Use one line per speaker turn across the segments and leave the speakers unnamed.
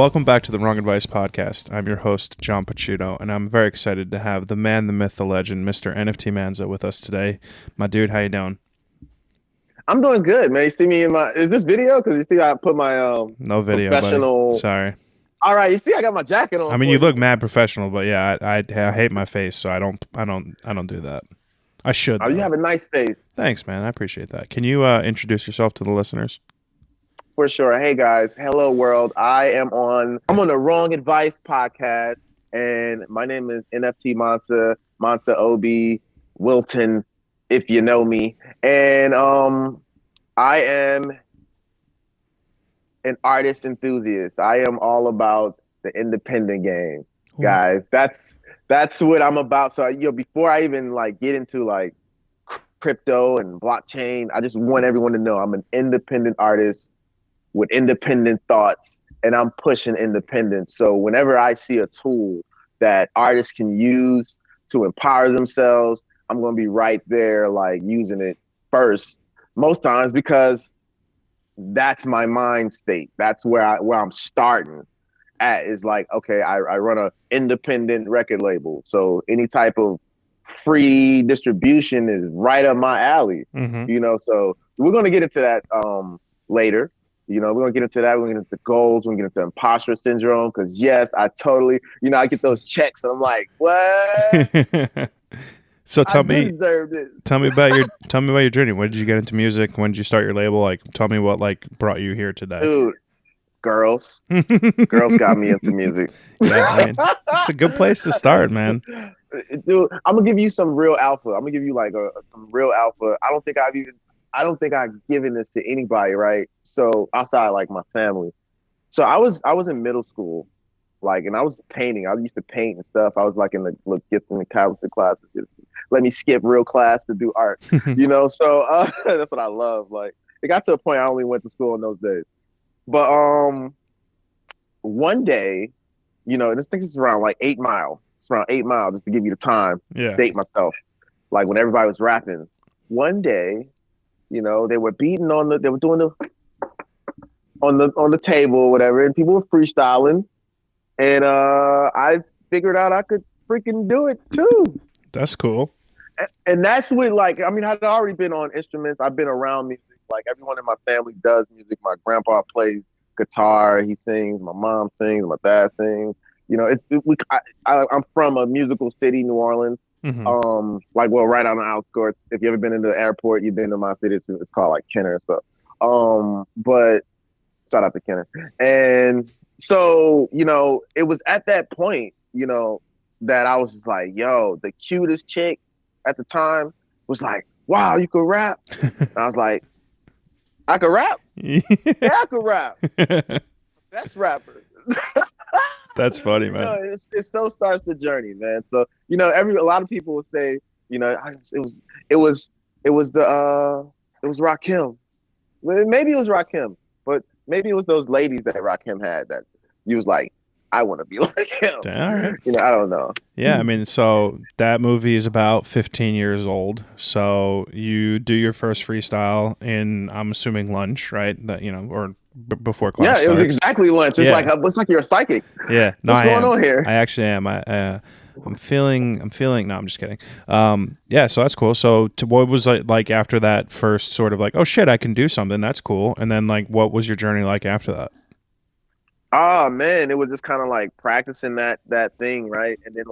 Welcome back to the Wrong Advice Podcast. I'm your host, John Pachuto, and I'm very excited to have the man, the myth, the legend, Mr. NFTMansa with us today. My dude, how you doing?
I'm doing good, man. You see me in my, is this video? Because you see I put my
No video,
professional.
buddy. Sorry.
All right, you see I got my jacket on.
I mean, you look mad professional, but yeah, I hate my face, so I don't do that. I should.
Oh, you have a nice face.
Thanks, man. I appreciate that. Can you introduce yourself to the listeners?
For sure. Hey guys, hello world. I'm on the Wrong Advice Podcast, and my name is NFTMansa, Mansa Obi, Wilton, if you know me. And I am an artist enthusiast. I am all about the independent game, guys. That's what I'm about. So before I even get into crypto and blockchain, I just want everyone to know I'm an independent artist with independent thoughts, and I'm pushing independence. So whenever I see a tool that artists can use to empower themselves, I'm going to be right there, using it first, most times, because that's my mind state. That's where I'm starting at, is okay, I run an independent record label. So any type of free distribution is right up my alley, so we're going to get into that later. We're going to get into that. We're going to get into goals. We're going to get into imposter syndrome. Because, yes, I totally, I get those checks and I'm like, what?
So tell me about your journey. When did you get into music? When did you start your label? Tell me what brought you here today.
Dude, girls. Girls got me into music.
Yeah, I mean, it's a good place to start, man.
Dude, I'm going to give you some real alpha. I'm going to give you some real alpha. I don't think I've given this to anybody, right? So outside my family. So I was in middle school, and I was painting. I used to paint and stuff. I was in the gifts in the calendar classes. Let me skip real class to do art, So that's what I love. It got to a point I only went to school in those days. But one day, this thing is around 8 Mile. It's around 8 Mile, just to give you the time.
Yeah.
Date myself. When everybody was rapping. One day, they were beating they were doing on the table or whatever, and people were freestyling, and I figured out I could freaking do it too.
That's cool.
And that's what I'd already been on instruments. I've been around music. Everyone in my family does music. My grandpa plays guitar. He sings. My mom sings. My dad sings. I'm from a musical city, New Orleans. Mm-hmm. Right on the outskirts. If you ever been into the airport, you've been to my city. It's called Kenner and stuff. But shout out to Kenner. And so, it was at that point, that I was just yo, the cutest chick at the time was wow, you could rap. And I was like, I could rap? Yeah, I could rap. Best rapper.
That's funny, man.
It so starts the journey, man. So a lot of people will say, it was Rakim. Well, maybe it was Rakim, but maybe it was those ladies that Rakim had that you was I want to be like him.
All right.
I don't know.
Yeah, I mean, so that movie is about 15 years old. So you do your first freestyle in, I'm assuming, lunch, right? That or before class.
Yeah, it was exactly lunch. It's it's you're a psychic.
Yeah, no,
what's going on here?
I actually am. I'm feeling. No, I'm just kidding. Yeah, so that's cool. So, what was like after that first sort of oh shit, I can do something. That's cool. And then what was your journey like after that?
Oh man, it was just kind of practicing that thing, right? And then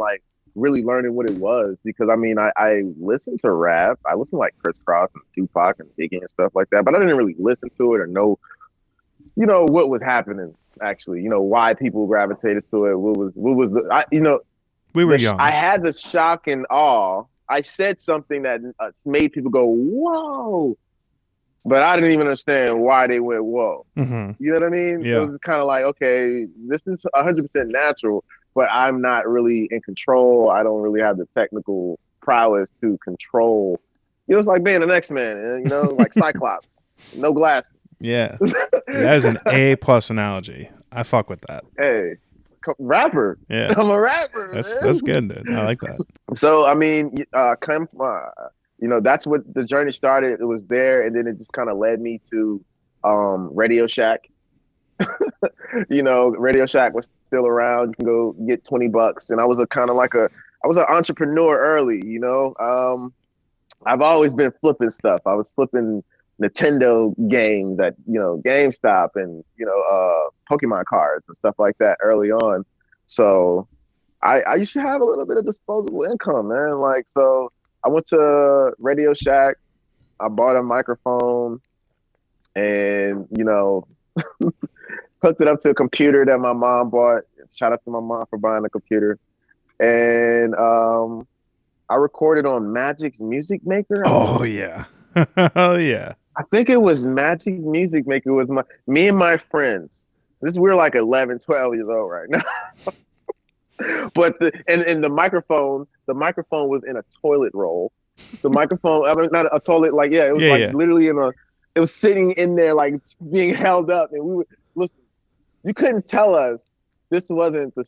really learning what it was, because I listened to rap. I listened to Criss Cross and Tupac and Biggie and stuff like that, but I didn't really listen to it or know, what was happening actually. Why people gravitated to it. What was
we were young.
I had the shock and awe. I said something that made people go, whoa. But I didn't even understand why they went, whoa.
Mm-hmm.
You know what I mean?
Yeah.
It was kind of okay, this is 100% natural, but I'm not really in control. I don't really have the technical prowess to control. It's like being an X-Man, like Cyclops, no glasses.
Yeah. That is an A+ analogy. I fuck with that.
Hey, rapper.
Yeah.
I'm a rapper.
That's good, dude. I like that.
So, that's what the journey started. It was there, and then it just kind of led me to Radio Shack. Radio Shack was still around. You can go get $20, and I was I was an entrepreneur early. I've always been flipping stuff. I was flipping Nintendo games at GameStop, and Pokemon cards and stuff like that early on. So I used to have a little bit of disposable income, man. Like, so I went to Radio Shack. I bought a microphone, and hooked it up to a computer that my mom bought. Shout out to my mom for buying a computer. And I recorded on Magic's Music Maker.
Oh yeah. Oh yeah.
I think it was Magic Music Maker was me and my friends. We're like 11, 12 years old right now. But the microphone was in a toilet roll. The microphone, I mean, not a toilet, like, yeah, it was literally it was sitting in there, like being held up. And listen, you couldn't tell us this wasn't the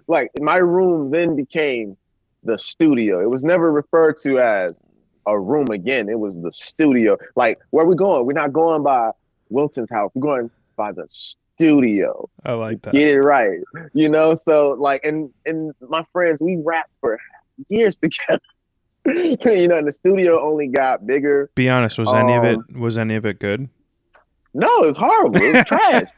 like my room then became the studio. It was never referred to as a room again. It was the studio. Like, where are we going? We're not going by Wilton's house. We're going by the studio.
I like that.
Get it right. So like, and my friends, we rapped for years together. And the studio only got bigger.
Be honest, was any of it good?
No, it was horrible. It was trash.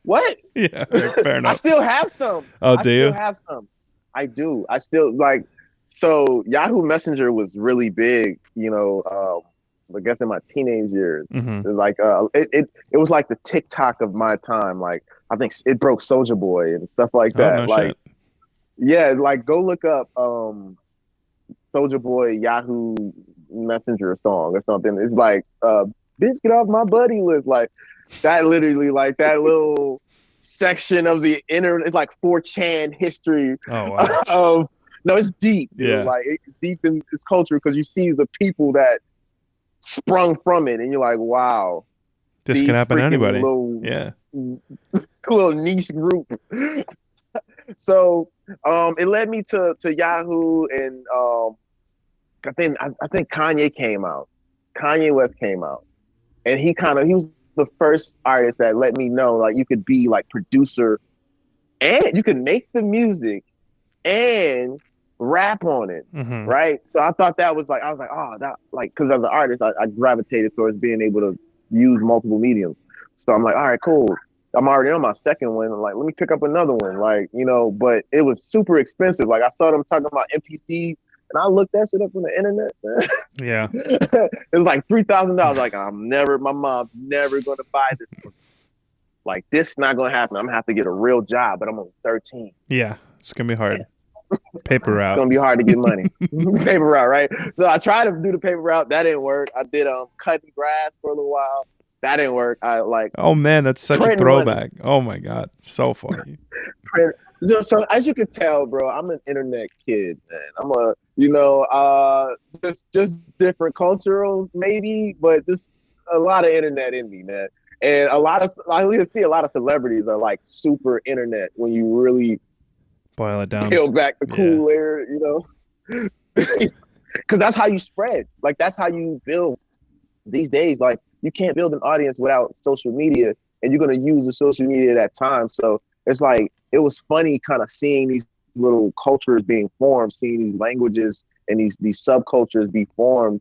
What?
Yeah, fair enough.
I still have some.
Oh, do you?
I still have some. I do. I still like. So Yahoo Messenger was really big. I guess in my teenage years.
Mm-hmm.
It was like it was like the TikTok of my time. Like, I think it broke Soulja Boy and stuff like that.
Oh, no
like,
shit.
yeah, like go look up Soulja Boy Yahoo Messenger song or something. It's like bitch, get off my buddy list. Like that, literally, like that little section of the internet. It's like 4chan history.
Oh wow.
No, it's deep.
Yeah.
Like, it's deep in this culture because you see the people that sprung from it, and you're like, wow,
this can happen to anybody.
Little niche group. So it led me to Yahoo, and I think Kanye came out. Kanye West came out, and he was the first artist that let me know, like, you could be like producer and you could make the music and rap on it.
Mm-hmm.
Right? So I thought that was like, I was like, oh, that, like, because as an artist, I gravitated towards being able to use multiple mediums. So I'm like, all right, cool. I'm already on my second one. I'm like, let me pick up another one. Like, but it was super expensive. Like, I saw them talking about MPCs, and I looked that shit up on the internet, man.
Yeah.
It was like $3,000. Like, my mom's never going to buy this one. Like, this is not going to happen. I'm going to have to get a real job, but I'm only 13.
Yeah. It's going to be hard. Paper route.
It's going to be hard to get money. Paper route, right? So I tried to do the paper route. That didn't work. I did cutting grass for a little while. That didn't work.
Oh man, that's such a throwback. Money. Oh my God. So funny.
So as you can tell, bro, I'm an internet kid, man. I'm just different culturals maybe, but just a lot of internet in me, man. And I see a lot of celebrities are like super internet when you really
boil it down,
peel back the cool layer, because that's how you spread. Like, that's how you build these days. Like, you can't build an audience without social media, and you're going to use the social media at that time. So it's like, it was funny kind of seeing these little cultures being formed, seeing these languages and these subcultures be formed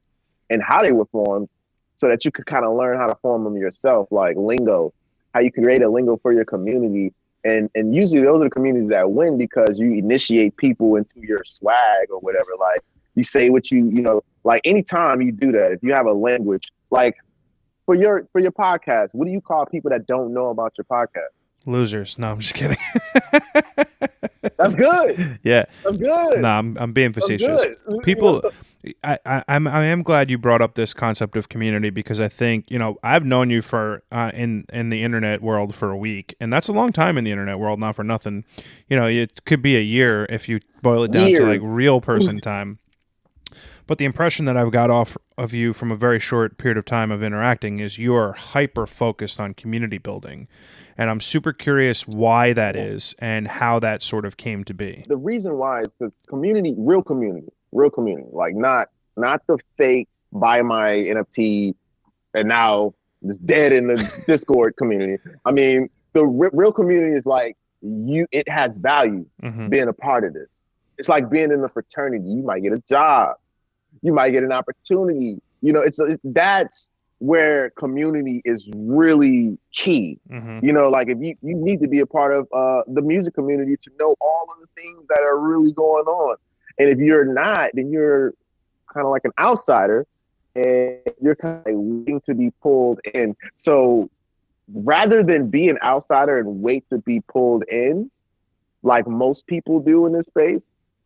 and how they were formed, so that you could kind of learn how to form them yourself, like lingo, how you create a lingo for your community. And usually those are the communities that win because you initiate people into your swag or whatever. Like, you say what like, anytime you do that, if you have a language, like for your podcast, what do you call people that don't know about your podcast?
Losers. No, I'm just kidding.
That's good.
Yeah.
That's good.
No, I'm being facetious. People, I am glad you brought up this concept of community, because I think, I've known you for in the internet world for a week, and that's a long time in the internet world, not for nothing. It could be a year if you boil it down to like real person time. But the impression that I've got off of you from a very short period of time of interacting is you are hyper focused on community building. And I'm super curious why that is and how that sort of came to be.
The reason why is because real community, like not the fake buy my NFT and now It's dead in the Discord community. I mean, the real community is like it has value being a part of this. It's like being in a fraternity. You might get a job. You might get an opportunity. You know, that's where community is really key. You know, like if you need to be a part of the music community to know all of the things that are really going on. And if you're not, then you're kind of like an outsider and you're kind of waiting to be pulled in. So rather than be an outsider and wait to be pulled in, like most people do in this space,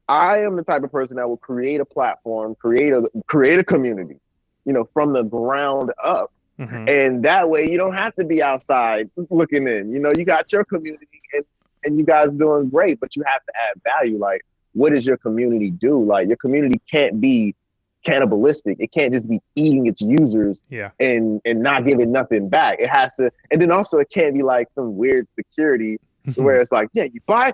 I am the type of person that will create a platform, create a community, you know, from the ground up. And that way you don't have to be outside looking in. You know, you got your community and you guys doing great, but you have to add value. Like, what does your community do? Like, your community can't be cannibalistic. It can't just be eating its users and not giving nothing back. It has to, and then also it can't be like some weird security where it's like, yeah, you buy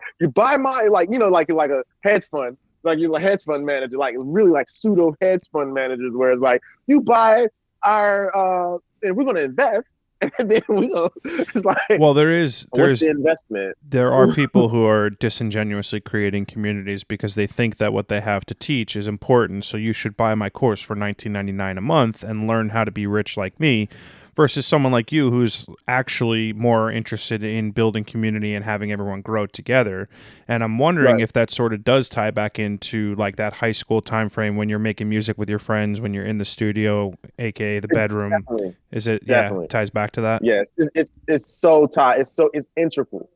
my, like, you know, like a hedge fund, like you're a hedge fund manager, like really like pseudo hedge fund managers, where it's like, you buy our and we're gonna invest, and then it's like,
well, there's
the investment?
There are people who are disingenuously creating communities because they think that what they have to teach is important, so you should buy my course for $19.99 a month and learn how to be rich like me, versus someone like you who's actually more interested in building community and having everyone grow together. And I'm wondering if that sort of does tie back into like that high school time frame when you're making music with your friends, when you're in the studio, aka the bedroom.
Definitely.
Is it?
Definitely.
Yeah, it ties back to that.
Yes, it's so tied. It's integral.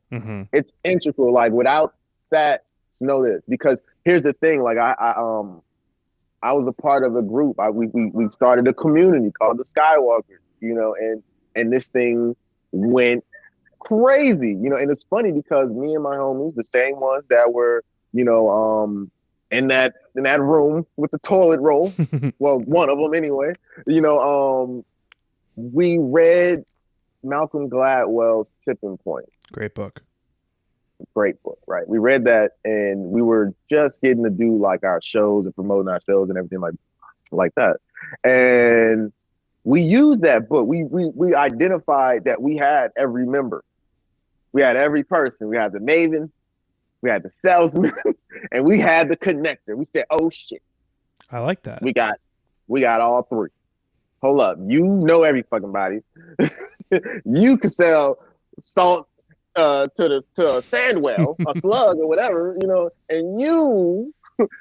It's integral. Like, without that, know this, because here's the thing. Like, I was a part of a group. We started a community called the Skywalkers. You know, and this thing went crazy. You know, and it's funny because me and my homies, the same ones that were, you know, in that room with the toilet roll. Well, one of them anyway. You know, we read Malcolm Gladwell's Tipping Point.
Great book,
right? We read that, and we were just getting to do like our shows and promoting our shows and everything like that. And we used that book. We identified that we had every member. We had every person. We had the maven, we had the salesman, and we had the connector. We said, oh shit.
I like that.
We got all three. Hold up. You know every fucking body. You can sell salt to a sand whale, a slug or whatever, you know, and you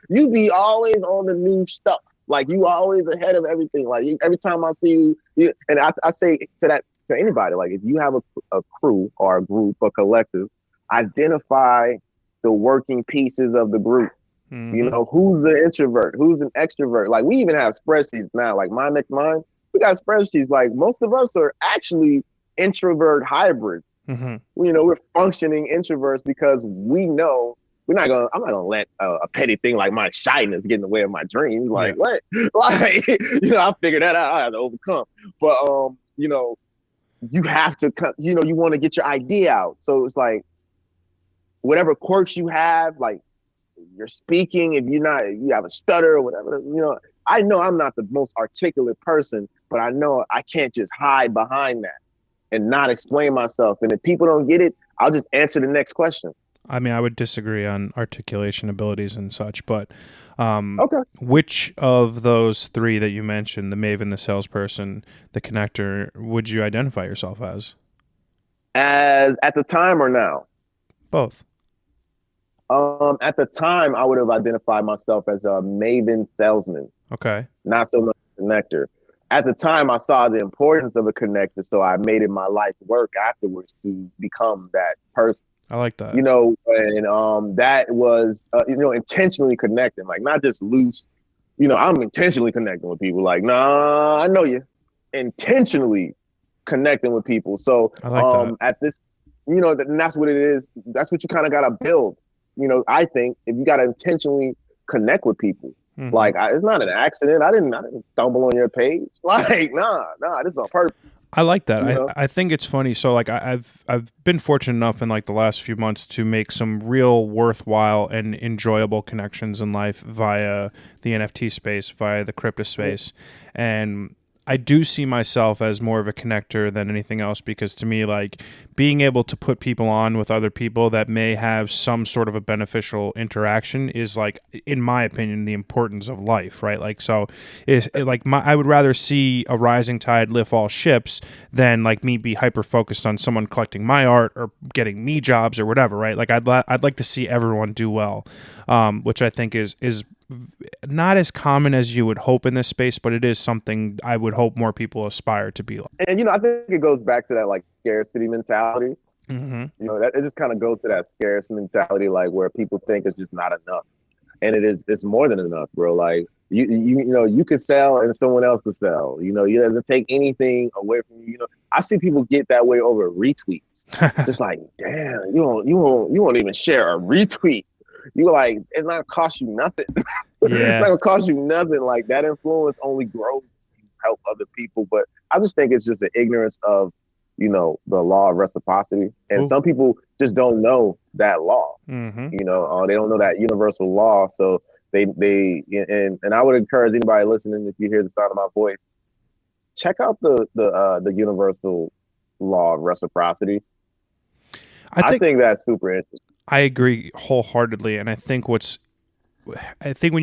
be always on the new stuff. Like, you always ahead of everything. Like, every time I see you, and I say to anybody, like, if you have a crew or a group or collective, identify the working pieces of the group. You know, who's an introvert, who's an extrovert. Like, we even have spreadsheets now. Like, Mine Next Mine, we got spreadsheets. Like, most of us are actually introvert hybrids. You know, we're functioning introverts because we know I'm not gonna let a petty thing like my shyness get in the way of my dreams. Like, what? Like, you know, I figured that out. I have to overcome. But you know, you have to, you know, you want to get your idea out. So it's like, whatever quirks you have, like you're speaking, if you have a stutter or whatever, you know, I know I'm not the most articulate person, but I know I can't just hide behind that and not explain myself. And if people don't get it, I'll just answer the next question.
I mean, I would disagree on articulation abilities and such, but
okay.
Which of those three that you mentioned, the maven, the salesperson, the connector, would you identify yourself as?
As at the time or now?
Both.
At the time, I would have identified myself as a maven salesman.
Okay.
Not so much a connector. At the time, I saw the importance of a connector, so I made it my life work afterwards to become that person.
I like that.
You know, and that was, you know, intentionally connecting, like not just loose. You know, I'm intentionally connecting with people. Like, nah, I know you. Intentionally connecting with people. So
I like that.
at this, you know, and that's what it is. That's what you kind of got to build. You know, I think if you got to intentionally connect with people, like it's not an accident. I didn't stumble on your page. Like, nah, this is on purpose.
I like that.
You know?
I think it's funny. So like I've been fortunate enough in like the last few months to make some real worthwhile and enjoyable connections in life via the NFT space, via the crypto space. And I do see myself as more of a connector than anything else, because to me, like, being able to put people on with other people that may have some sort of a beneficial interaction is, like, in my opinion, the importance of life, right? Like, so I would rather see a rising tide lift all ships than like me be hyper focused on someone collecting my art or getting me jobs or whatever, right? Like, I'd like to see everyone do well, which I think is not as common as you would hope in this space, but it is something I would hope more people aspire to be like.
And I think it goes back to that like scarcity mentality.
Mm-hmm.
That it just kind of goes to that scarcity mentality, like where people think it's just not enough, and it's more than enough, bro. Like you could sell and someone else could sell. It doesn't take anything away from you. I see people get that way over retweets. Just like, damn, you won't even share a retweet. You like, it's not gonna cost you nothing. It's not gonna cost you nothing. Like, that influence only grows when you help other people. But I just think it's just an ignorance of, the law of reciprocity. And some people just don't know that law.
Mm-hmm.
They don't know that universal law. So and I would encourage anybody listening, if you hear the sound of my voice, check out the universal law of reciprocity. I think that's super interesting.
I agree wholeheartedly, and I think when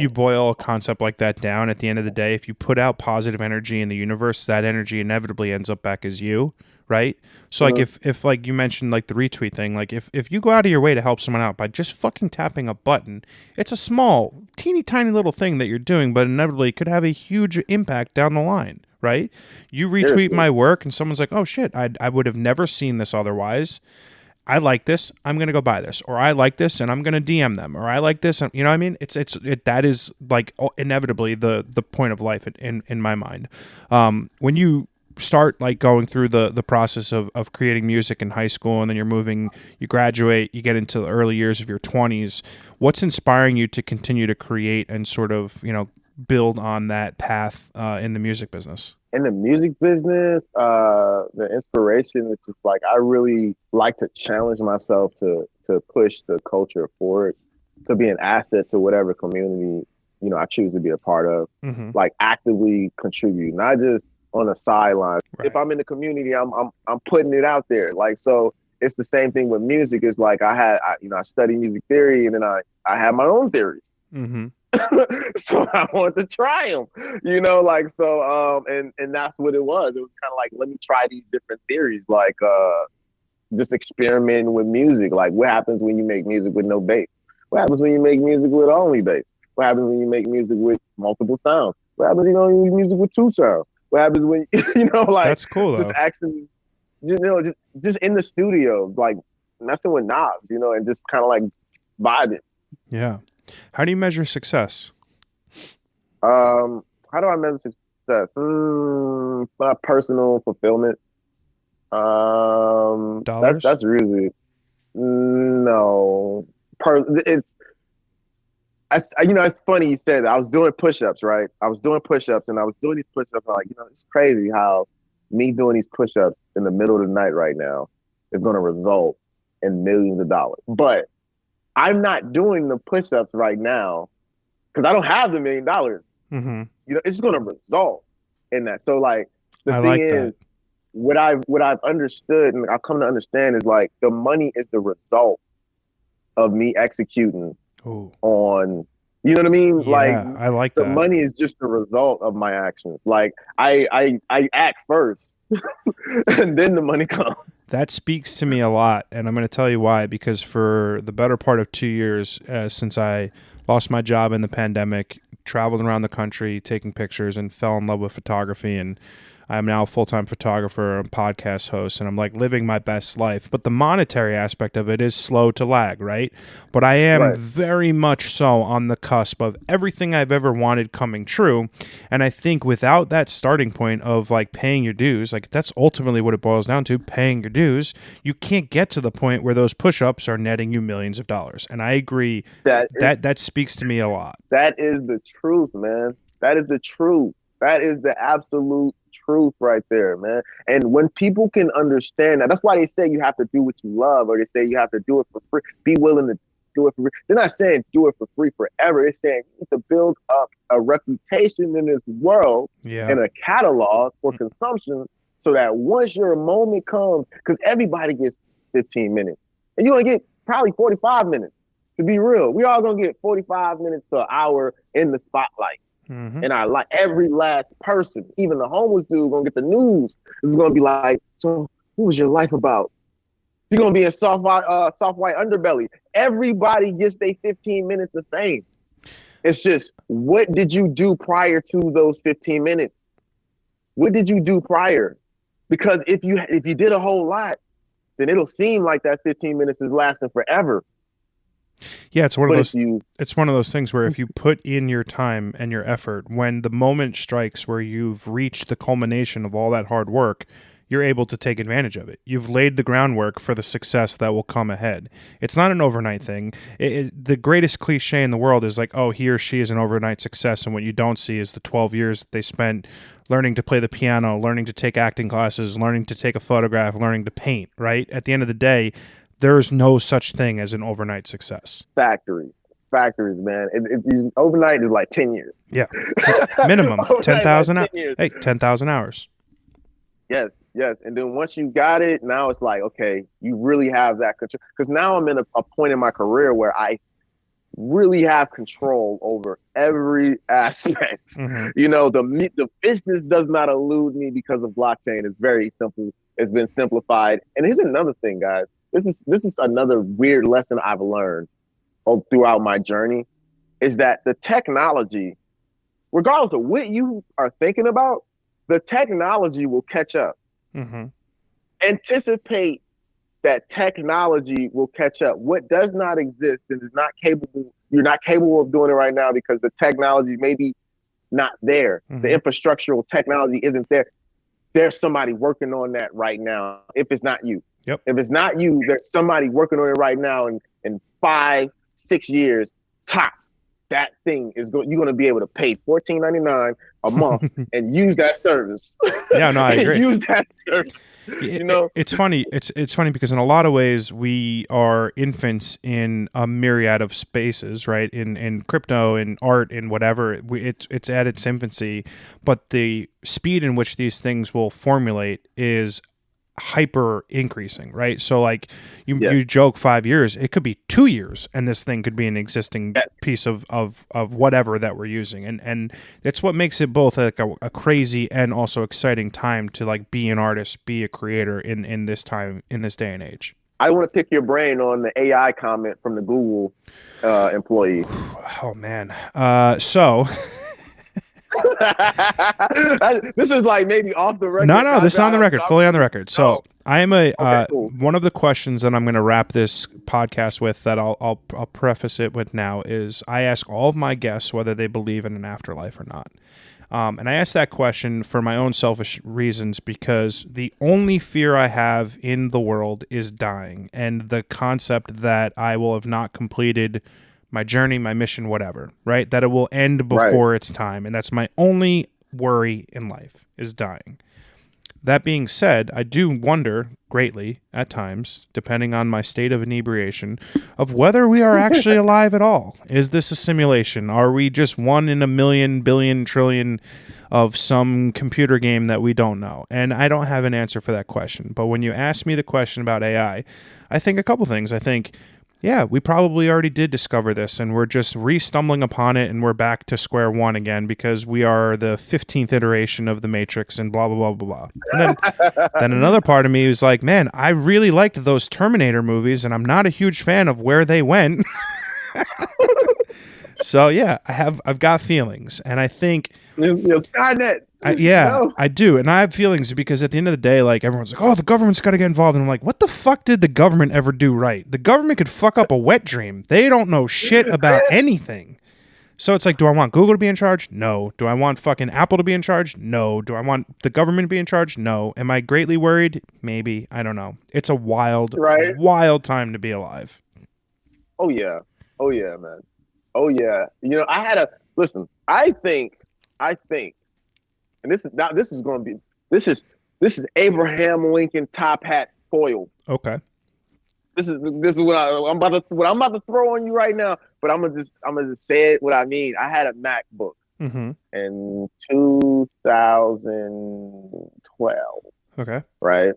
you boil a concept like that down, at the end of the day, if you put out positive energy in the universe, that energy inevitably ends up back as you, right? So like if like you mentioned, like the retweet thing, like if you go out of your way to help someone out by just fucking tapping a button, it's a small, teeny tiny little thing that you're doing, but inevitably could have a huge impact down the line, right? You retweet my work and someone's like, oh shit, I would have never seen this otherwise. I like this, I'm going to go buy this, or I like this and I'm going to DM them, or I like this, and you know what I mean? That is like inevitably the point of life in my mind. When you start like going through the process of creating music in high school, and then you graduate, you get into the early years of your 20s, what's inspiring you to continue to create and sort of, build on that path in the music business?
In the music business, the inspiration is just like, I really like to challenge myself to push the culture forward, to be an asset to whatever community, I choose to be a part of, like actively contribute, not just on the sideline. Right. If I'm in the community, I'm putting it out there. Like, so it's the same thing with music. It's like I study music theory, and then I have my own theories. Mm-hmm. So I wanted to try them, and that's what it was. It was kind of like, let me try these different theories, like just experimenting with music. Like, what happens when you make music with no bass? What happens when you make music with only bass? What happens when you make music with multiple sounds? What happens when you make music with two sounds? What happens when
That's cool,
just actually, just in the studio, like messing with knobs, and just kind of like vibing.
Yeah. How do you measure success?
How do I measure success? My personal fulfillment.
Dollars?
That's really no. It's funny you said that. I was doing push-ups, right? I was doing push-ups, and I was doing these push-ups. I'm like, it's crazy how me doing these push-ups in the middle of the night right now is going to result in millions of dollars. But I'm not doing the push-ups right now because I don't have the $1 million. Mm-hmm. It's going to result in that. So like the thing is, what I've understood and I've come to understand is like the money is the result of me executing on. You know what I mean?
Yeah,
like
I like
the
that.
money is just the result of my actions. Like I act first, and then the money comes.
That speaks to me a lot, and I'm going to tell you why. Because for the better part of 2 years, since I lost my job in the pandemic, traveled around the country taking pictures, and fell in love with photography, and I'm now a full-time photographer and podcast host, and I'm like living my best life. But the monetary aspect of it is slow to lag, right? But I am very much so on the cusp of everything I've ever wanted coming true. And I think without that starting point of like paying your dues, like that's ultimately what it boils down to, paying your dues, you can't get to the point where those push-ups are netting you millions of dollars. And I agree that speaks to me a lot.
That is the truth, man. That is the truth. That is the absolute truth right there, man. And when people can understand that, that's why they say you have to do what you love, or they say you have to do it for free. Be willing to do it for free. They're not saying do it for free forever. They're saying you need to build up a reputation in this world and a catalog for consumption so that once your moment comes, because everybody gets 15 minutes. And you're going to get probably 45 minutes, to be real. We all going to get 45 minutes to an hour in the spotlight. And I like every last person, even the homeless dude, gonna get the news. It's gonna be like, so what was your life about? You're gonna be in soft white underbelly. Everybody gets their 15 minutes of fame. It's just, what did you do prior to those 15 minutes? What did you do prior? Because if you did a whole lot, then it'll seem like that 15 minutes is lasting forever.
Yeah, it's one of those. It's one of those things where if you put in your time and your effort, when the moment strikes where you've reached the culmination of all that hard work, you're able to take advantage of it. You've laid the groundwork for the success that will come ahead. It's not an overnight thing. The greatest cliche in the world is like, oh, he or she is an overnight success, and what you don't see is the 12 years that they spent learning to play the piano, learning to take acting classes, learning to take a photograph, learning to paint, right? At the end of the day, there is no such thing as an overnight success.
Factories, man. Overnight is like 10 years.
Yeah, minimum 10,000 hours. Hey, 10,000 hours.
Yes. And then once you got it, now it's like, okay, you really have that control. Because now I'm in a point in my career where I really have control over every aspect. You know, the business does not elude me because of blockchain. It's very simple. It's been simplified. And here's another thing, guys. This is another weird lesson I've learned throughout my journey, is that the technology, regardless of what you are thinking about, the technology will catch up. Anticipate that technology will catch up. What does not exist and is not capable, you're not capable of doing it right now because the technology may be not there. The infrastructural technology isn't there. There's somebody working on that right now, if it's not you. If it's not you, there's somebody working on it right now, and in 5-6 years, tops, that thing is you're going to be able to pay $14.99 a month and use that service.
Yeah, no, I agree.
Use that service. You know,
it's funny. It's funny because in a lot of ways we are infants in a myriad of spaces, right? In crypto, in art, in whatever. It's at its infancy, but the speed in which these things will formulate is hyper increasing, right? So like you joke 5 years, it could be 2 years, and this thing could be an existing piece of whatever that we're using, and that's what makes it both like a crazy and also exciting time to like be an artist, be a creator in this time, in this day and age.
I want to pick your brain on the AI comment from the Google employee.
Oh man, so.
This is like maybe off the record.
No, this is on the record, fully on the record. So I am
cool.
One of the questions that I'm going to wrap this podcast with, that I'll preface it with now, is I ask all of my guests whether they believe in an afterlife or not. And I ask that question for my own selfish reasons, because the only fear I have in the world is dying, and the concept that I will have not completed my journey, my mission, whatever, right? That it will end before its time. And that's my only worry in life, is dying. That being said, I do wonder greatly at times, depending on my state of inebriation, of whether we are actually alive at all. Is this a simulation? Are we just one in a million, billion, trillion of some computer game that we don't know? And I don't have an answer for that question. But when you ask me the question about AI, I think a couple things. I think, yeah, we probably already did discover this, and we're just re-stumbling upon it, and we're back to square one again because we are the 15th iteration of the Matrix and blah, blah, blah, blah, blah. And then another part of me was like, man, I really liked those Terminator movies, and I'm not a huge fan of where they went. So, yeah, I've got feelings, and I think...
Skynet.
I do. And I have feelings because at the end of the day, like, everyone's like, oh, the government's got to get involved. And I'm like, what the fuck did the government ever do right? The government could fuck up a wet dream. They don't know shit about anything. So it's like, do I want Google to be in charge? No. Do I want fucking Apple to be in charge? No. Do I want the government to be in charge? No. Am I greatly worried? Maybe. I don't know. It's a wild, wild time to be alive.
Oh, yeah. Oh, yeah, man. Oh, yeah. You know, I think, and this is Abraham Lincoln top hat foil.
Okay.
this is what I'm about to throw on you right now. But I'm gonna just say it what I mean. I had a MacBook
Mm-hmm.
in 2012,
Okay.
right?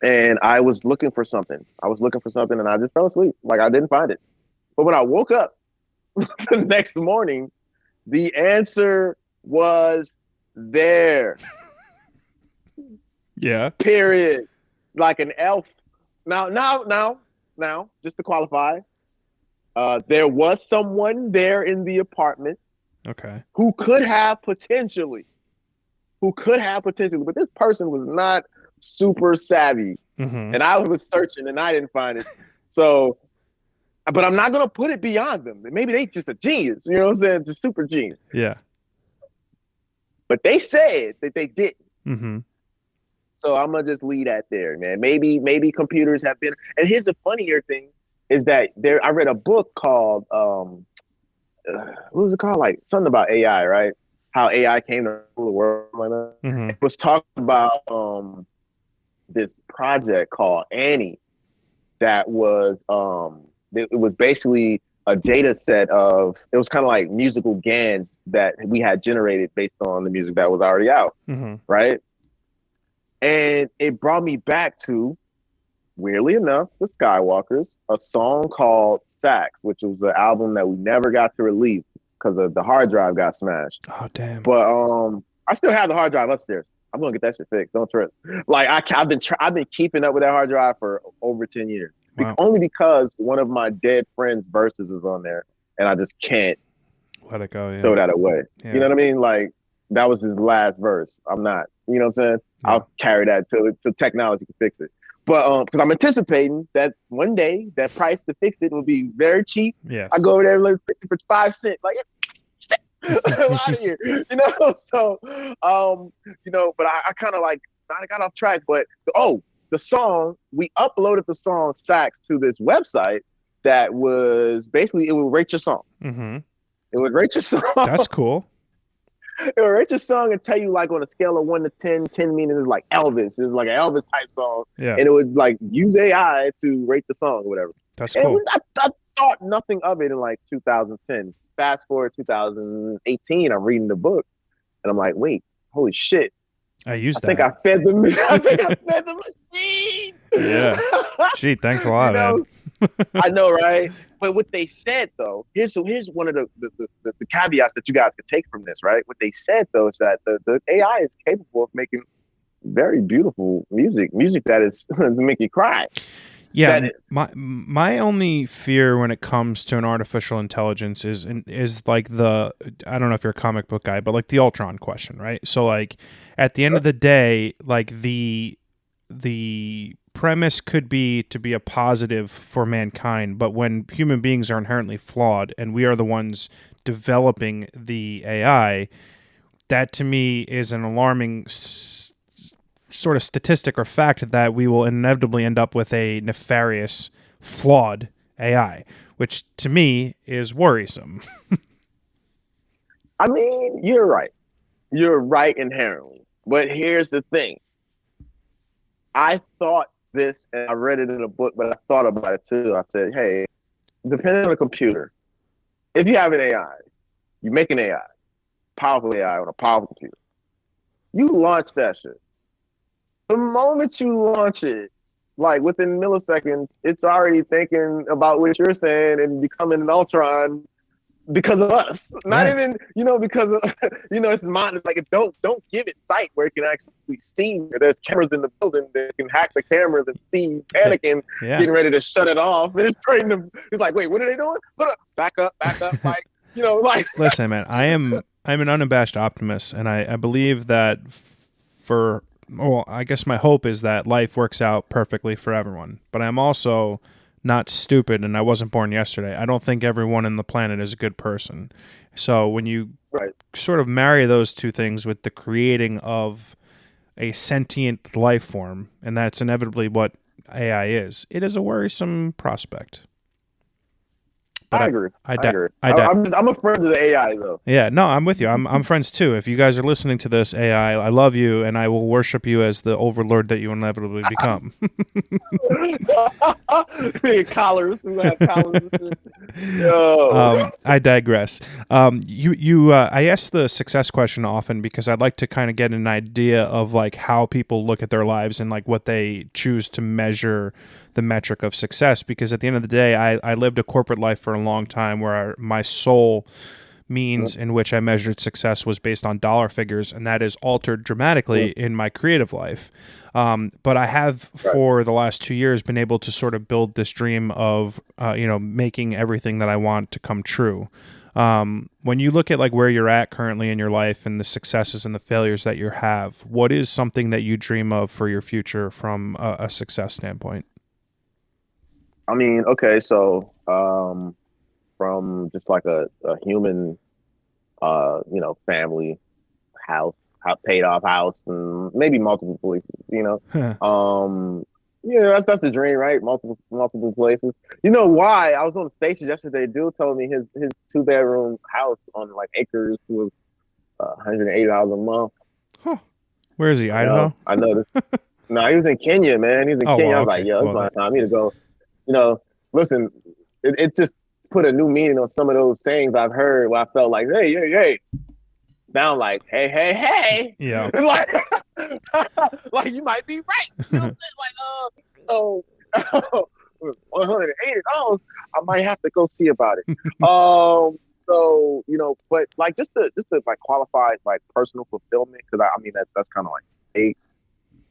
And I was looking for something. And I just fell asleep. Like I didn't find it. But when I woke up the next morning, the answer was there.
Yeah.
Period. Like an elf. Now, just to qualify, there was someone there in the apartment
Okay.
who could have potentially, but this person was not super savvy.
Mm-hmm.
And I was searching and I didn't find it. So, but I'm not gonna put it beyond them. Maybe they just a genius, you know what I'm saying? Just super genius.
Yeah.
But they said that they didn't.
Mm-hmm.
So I'm gonna just leave that there, man. Maybe computers have been. And here's the funnier thing is that I read a book called what was it called? Like something about AI, right? How AI came to rule the world. Like that.
Mm-hmm.
It was talking about this project called Annie that was it was basically a data set of, it was kind of like musical GANs that we had generated based on the music that was already out,
Mm-hmm.
right? And it brought me back to, weirdly enough, the Skywalkers, a song called Sax, which was the album that we never got to release because the hard drive got smashed.
Oh, damn.
But I still have the hard drive upstairs. I'm gonna get that shit fixed. Don't trip. Like I've been keeping up with that hard drive for over 10 years.
Wow.
Only because one of my dead friends' verses is on there, and I just can't
Let it go. Yeah.
throw that away.
Yeah.
You know what I mean? Like that was his last verse. I'm not. You know what I'm saying?
Yeah.
I'll carry that till technology can fix it. But because I'm anticipating that one day that price to fix it will be very cheap.
Yes.
I go over there and let it fix it for 5 cents. Like, out of here, you know. So, you know, but I kind of like I got off track. But the song, we uploaded the song Sax to this website that was basically, it would rate your song.
Mm-hmm.
It would rate your song.
That's cool.
It would rate your song and tell you like on a scale of 1 to 10, 10 meaning is like Elvis. It's like an Elvis type song.
Yeah.
And it would like use AI to rate the song or whatever.
That's cool.
And I thought nothing of it in like 2010. Fast forward 2018, I'm reading the book and I'm like, wait, holy shit.
I
think I fed the machine.
Yeah. Gee, thanks a lot, man.
I know, right? But what they said though, here's one of the caveats that you guys could take from this, right? What they said though is that the AI is capable of making very beautiful music that is to make you cry.
Yeah, my only fear when it comes to an artificial intelligence is like I don't know if you're a comic book guy, but like the Ultron question, right? So like at the end of the day, like the premise could be to be a positive for mankind, but when human beings are inherently flawed and we are the ones developing the AI, that to me is an alarming sort of statistic or fact that we will inevitably end up with a nefarious, flawed AI, which to me is worrisome.
I mean, you're right. You're right inherently. But here's the thing. I thought this, and I read it in a book, but I thought about it too. I said, hey, depending on the computer, if you have an AI, you make an AI, powerful AI on a powerful computer, you launch that shit. The moment you launch it, like within milliseconds, it's already thinking about what you're saying and becoming an Ultron because of us. Not even, because of, it's mind. It's like, don't give it sight where it can actually see. There's cameras in the building that can hack the cameras and see panicking, getting ready to shut it off. And it's trying to, it's like, wait, what are they doing? Back up, like, like.
Listen, man, I'm an unabashed optimist, and I believe that I guess my hope is that life works out perfectly for everyone. But I'm also not stupid, and I wasn't born yesterday. I don't think everyone on the planet is a good person. So when you sort of marry those two things with the creating of a sentient life form, and that's inevitably what AI is, it is a worrisome prospect. But
I agree.
I
I'm a friend of the AI though.
Yeah, no, I'm with you. I'm friends too. If you guys are listening to this, AI, I love you, and I will worship you as the overlord that you inevitably become.
Collars, we have collars and shit. Yo.
I digress. I ask the success question often because I'd like to kind of get an idea of like how people look at their lives and like what they choose to measure the metric of success. Because at the end of the day, I lived a corporate life for a long time where my sole means in which I measured success was based on dollar figures, and that is altered dramatically in my creative life. But I have, for the last 2 years, been able to sort of build this dream of, making everything that I want to come true. When you look at like where you're at currently in your life and the successes and the failures that you have, what is something that you dream of for your future from a success standpoint?
I mean, okay, so from just like a human, family, house, paid off house, and maybe multiple places, yeah, that's the dream, right? Multiple places. You know why? I was on the station yesterday. Dude told me his 2-bedroom house on like acres was $180 a month.
Huh. Where is he? Idaho?
I noticed. No, he was in Kenya, man. He was in Kenya.
Well,
I was like, yo, it's my time. I need to go. Listen, it just put a new meaning on some of those sayings I've heard where I felt like, hey. Now I'm like, hey.
Yeah.
It's like, like you might be right. You know what I'm saying? Like, $180, I might have to go see about it. So, but like just to like qualify like personal fulfillment, because I mean that's kind of like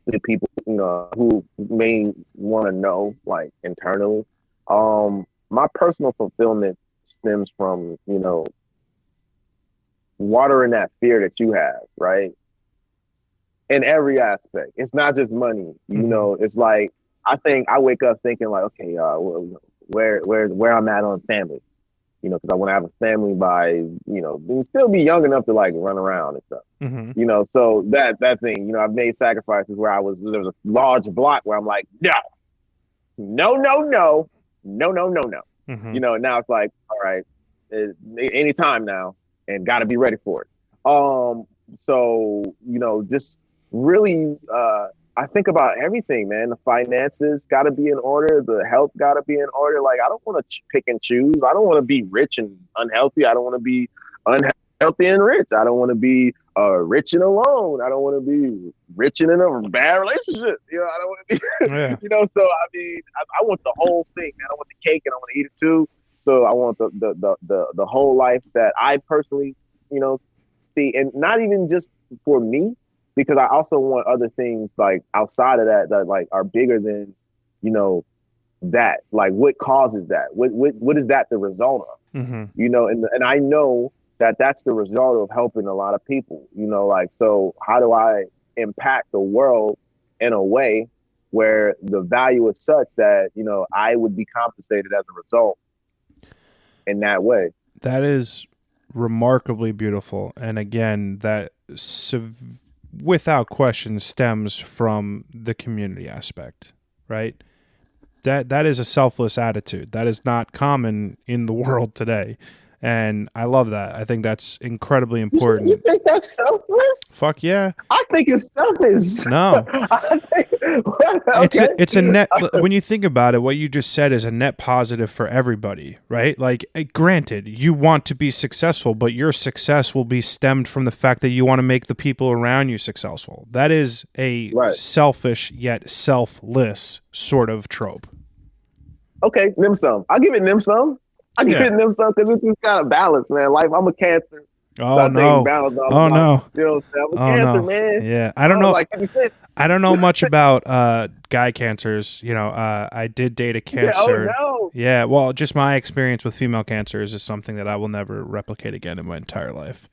the people, who may want to know like internally. My personal fulfillment stems from, watering that fear that you have, right? In every aspect. It's not just money. It's like I think I wake up thinking like, okay, where I'm at on family, because I want to have a family by, still be young enough to like run around and stuff. So that thing, I've made sacrifices where there was a large block where I'm like, no. Now it's like, all right, anytime now, and got to be ready for it. So, just really, I think about everything, man. The finances got to be in order. The health got to be in order. Like, I don't want to pick and choose. I don't want to be rich and unhealthy. I don't want to be unhealthy and rich. I don't want to be rich and alone. I don't want to be rich and in a bad relationship. I don't want to be, so I mean, I want the whole thing, man. I want the cake and I want to eat it too. So I want the whole life that I personally, see, and not even just for me, because I also want other things like outside of that like are bigger than, that. Like what causes that? What is that the result of? And I know that that's the result of helping a lot of people. Like, so how do I impact the world in a way where the value is such that I would be compensated as a result in that way?
That is remarkably beautiful, and again, that without question stems from the community aspect, right? That is a selfless attitude that is not common in the world today, and I love that. I think that's incredibly important.
You think that's selfless?
Fuck yeah.
I think it's selfish.
No.
Okay.
It's a net, when you think about it, what you just said is a net positive for everybody, right? Like, granted, you want to be successful, but your success will be stemmed from the fact that you want to make the people around you successful. That is a selfish yet selfless sort of trope.
Okay, them some. I'll give it them some. I'll give it them some because it's just kind of balanced, man. Life, I'm a Cancer.
Oh, no. Oh, no.
You know what I'm saying? I'm a Cancer, man.
Yeah. I don't know.
Like
I don't know much about guy cancers. I did date a Cancer.
Oh, no.
Yeah, well, just my experience with female cancers is something that I will never replicate again in my entire life.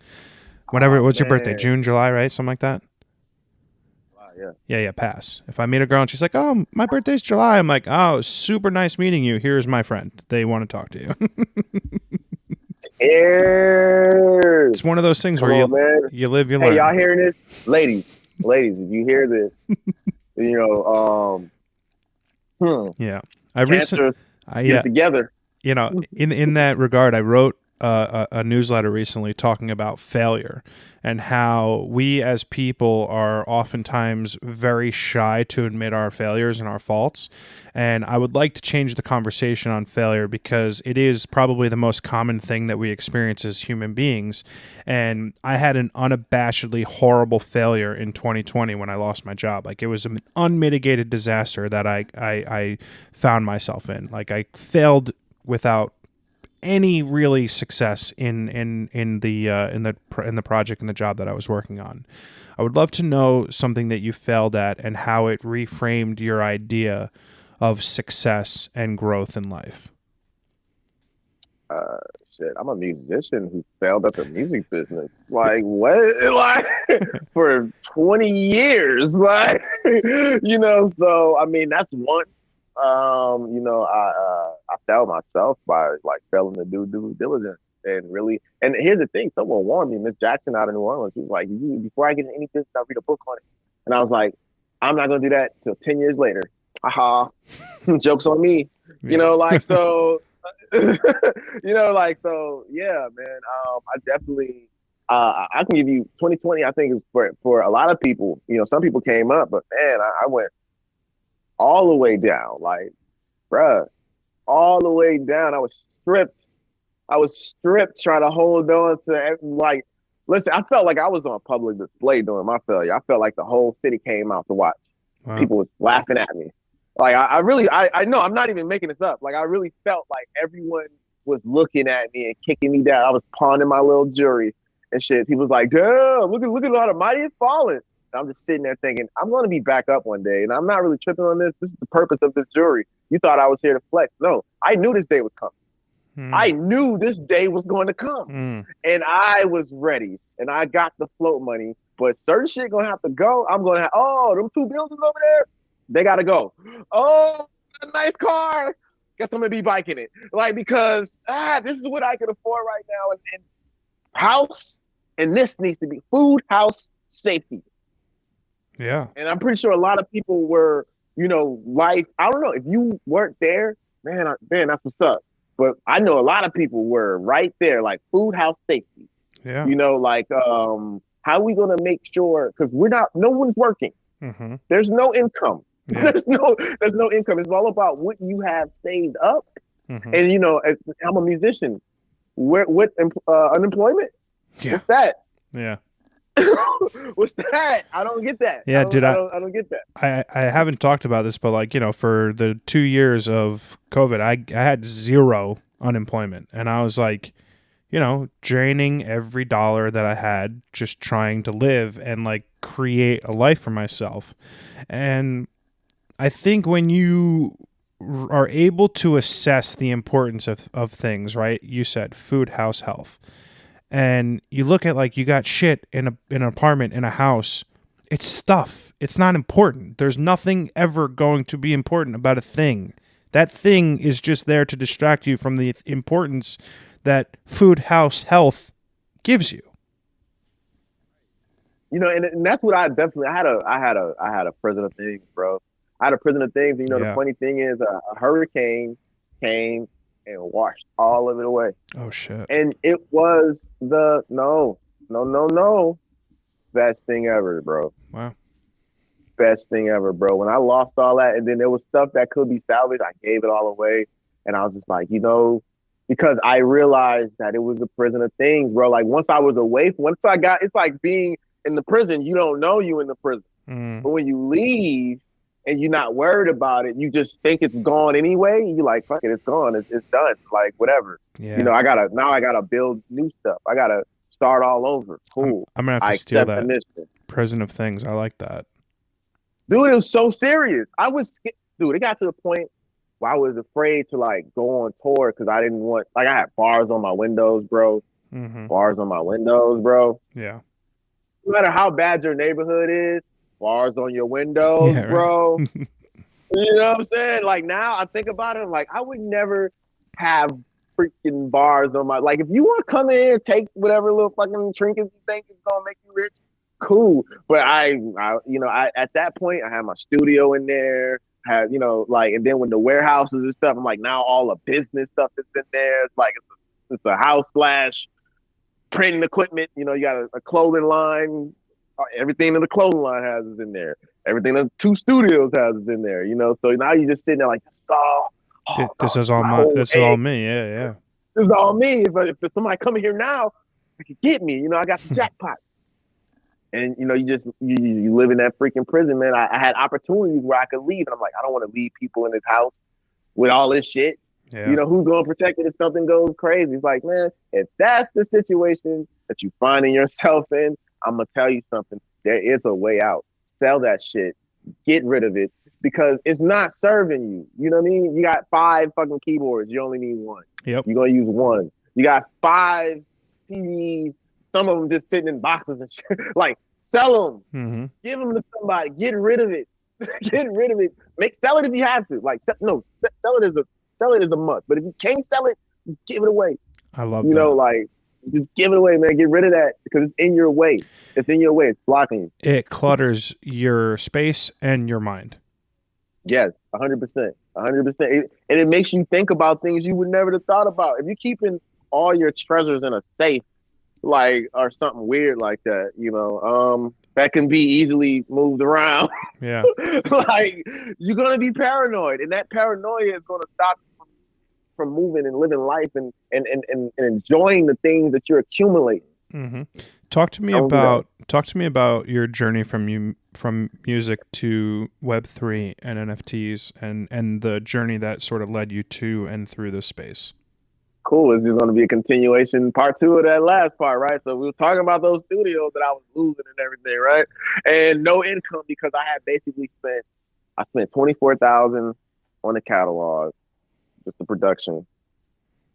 What's your birthday? June, July, right? Something like that? Yeah, pass. If I meet a girl and she's like, oh, my birthday's July, I'm like, oh, super nice meeting you. Here's my friend. They want to talk to you. It's one of those things where you live, you learn.
Hey, y'all hearing this? Ladies, if you hear this,
Yeah.
get it together.
you know, in that regard, I wrote a newsletter recently talking about failure and how we as people are oftentimes very shy to admit our failures and our faults. And I would like to change the conversation on failure because it is probably the most common thing that we experience as human beings. And I had an unabashedly horrible failure in 2020 when I lost my job. Like, it was an unmitigated disaster that I found myself in. Like, I failed without any really success in the project and the job that I was working on. I would love to know something that you failed at and how it reframed your idea of success and growth in life.
Shit, I'm a musician who failed at the music business. Like what? Like for 20 years. Like so I mean that's one. I failed myself by like failing to do due diligence and really. And here's the thing: someone warned me, Miss Jackson out of New Orleans. She was like, "Before I get into any business, I'll read a book on it." And I was like, "I'm not gonna do that till 10 years later." Aha, jokes on me. Like so. So yeah, man. I definitely. I can give you 2020. I think is for a lot of people. Some people came up, but man, I went all the way down. Like, bruh, all the way down. I was stripped trying to hold on to like. Listen, I felt like I was on public display during my failure. I felt like the whole city came out to watch. Wow. People was laughing at me. Like I know I'm not even making this up. Like I really felt like everyone was looking at me and kicking me down. I was pawning my little jewelry and shit. People was like, "Damn, look at how the mighty is falling." And I'm just sitting there thinking, I'm going to be back up one day, and I'm not really tripping on this. This is the purpose of this jewelry. You thought I was here to flex? No, I knew this day was coming. I knew this day was going to come, and I was ready, and I got the float money. But certain shit gonna have to go. I'm gonna have them two buildings over there. They gotta go. Oh, a nice car. Guess I'm gonna be biking it. Like, because this is what I can afford right now. And house, and this needs to be food, house, safety.
Yeah.
And I'm pretty sure a lot of people were, life. I don't know if you weren't there, man, that's what's up. But I know a lot of people were right there, like food, house, safety.
Yeah.
How are we gonna make sure? Because no one's working.
Mm-hmm.
There's no income.
Yeah.
There's no income. It's all about what you have saved up. Mm-hmm. And I'm a musician. What unemployment?
Yeah.
What's that?
Yeah.
What's that? I don't get that.
Yeah,
I don't get that.
I haven't talked about this, but for the 2 years of COVID, I had zero unemployment, and I was like, draining every dollar that I had, just trying to live and like create a life for myself. And I think when you are able to assess the importance of things, right? You said food, house, health. And you look at like you got shit in an apartment, in a house. It's stuff. It's not important. There's nothing ever going to be important about a thing. That thing is just there to distract you from the importance that food, house, health gives you.
And that's what I had a prison of things, bro. I had a prison of things. And, The funny thing is, a hurricane came and washed all of it away.
Oh shit!
And it was the best thing ever, bro.
Wow.
Best thing ever, bro. When I lost all that, and then there was stuff that could be salvaged, I gave it all away, and I was just like, because I realized that it was a prison of things, bro. Like once I got, it's like being in the prison. You don't know you in the prison, but when you leave and you're not worried about it, you just think it's gone anyway. You're like, fuck it, it's gone. It's done. Like whatever.
Yeah.
I gotta build new stuff. I gotta start all over. Cool.
I'm gonna have to steal that. Prison of things. I like that.
Dude, it was so serious. It got to the point where I was afraid to like go on tour because I didn't want, like, I had bars on my windows, bro.
Mm-hmm.
Bars on my windows, bro.
Yeah.
No matter how bad your neighborhood is, bars on your windows, bro. Right. You know what I'm saying? Like now I think about it, I'm like, I would never have freaking bars on my, like, if you want to come in here and take whatever little fucking trinkets you think is gonna make you rich, cool. But I at that point I had my studio in there. Had, you know, like, and then when the warehouses and stuff, I'm like, now all the business stuff is in there. It's like it's a house slash printing equipment. You know, you got a clothing line. Everything that the clothing line has is in there. Everything that 2 studios has is in there. You know, so now you're just sitting there like, this is all. Oh,
This
no,
is all
my
my.
whole
This is all
egg.
me. Yeah,
This is all me. If somebody coming here now, they could get me. You know, I got the jackpot. And you know, you live in that freaking prison, man. I had opportunities where I could leave, and I'm like, I don't want to leave people in this house with all this shit.
yeah.
You know, who's gonna protect it if something goes crazy? It's like, man, if that's the situation that you finding yourself in, I'm gonna tell you something. There is a way out. Sell that shit. Get rid of it because it's not serving you. You know what I mean? You got 5 fucking keyboards. You only need 1.
Yep.
You're gonna use 1. You got 5 TVs. Some of them just sitting in boxes and shit. Like, sell them.
Mm-hmm.
Give them to somebody. Get rid of it. Get rid of it. Sell it if you have to. Like, sell it as a must. But if you can't sell it, just give it away.
I love
you
that.
know, like, just give it away, man. Get rid of that because it's in your way. It's in your way. It's blocking you.
It clutters your space and your mind.
Yes, 100%. 100%. And it makes you think about things you would never have thought about. If you're keeping all your treasures in a safe, like, or something weird like that, you know, that can be easily moved around.
Yeah.
Like, you're gonna be paranoid, and that paranoia is gonna stop you from moving and living life and enjoying the things that you're accumulating.
Mm-hmm. Talk to me about your journey from music to Web3 and NFTs and the journey that sort of led you to and through this space.
Cool. It's just going to be a continuation, part 2 of that last part, right? So we were talking about those studios that I was losing and everything, right? And no income because I had basically spent $24,000 on the catalog, just the production,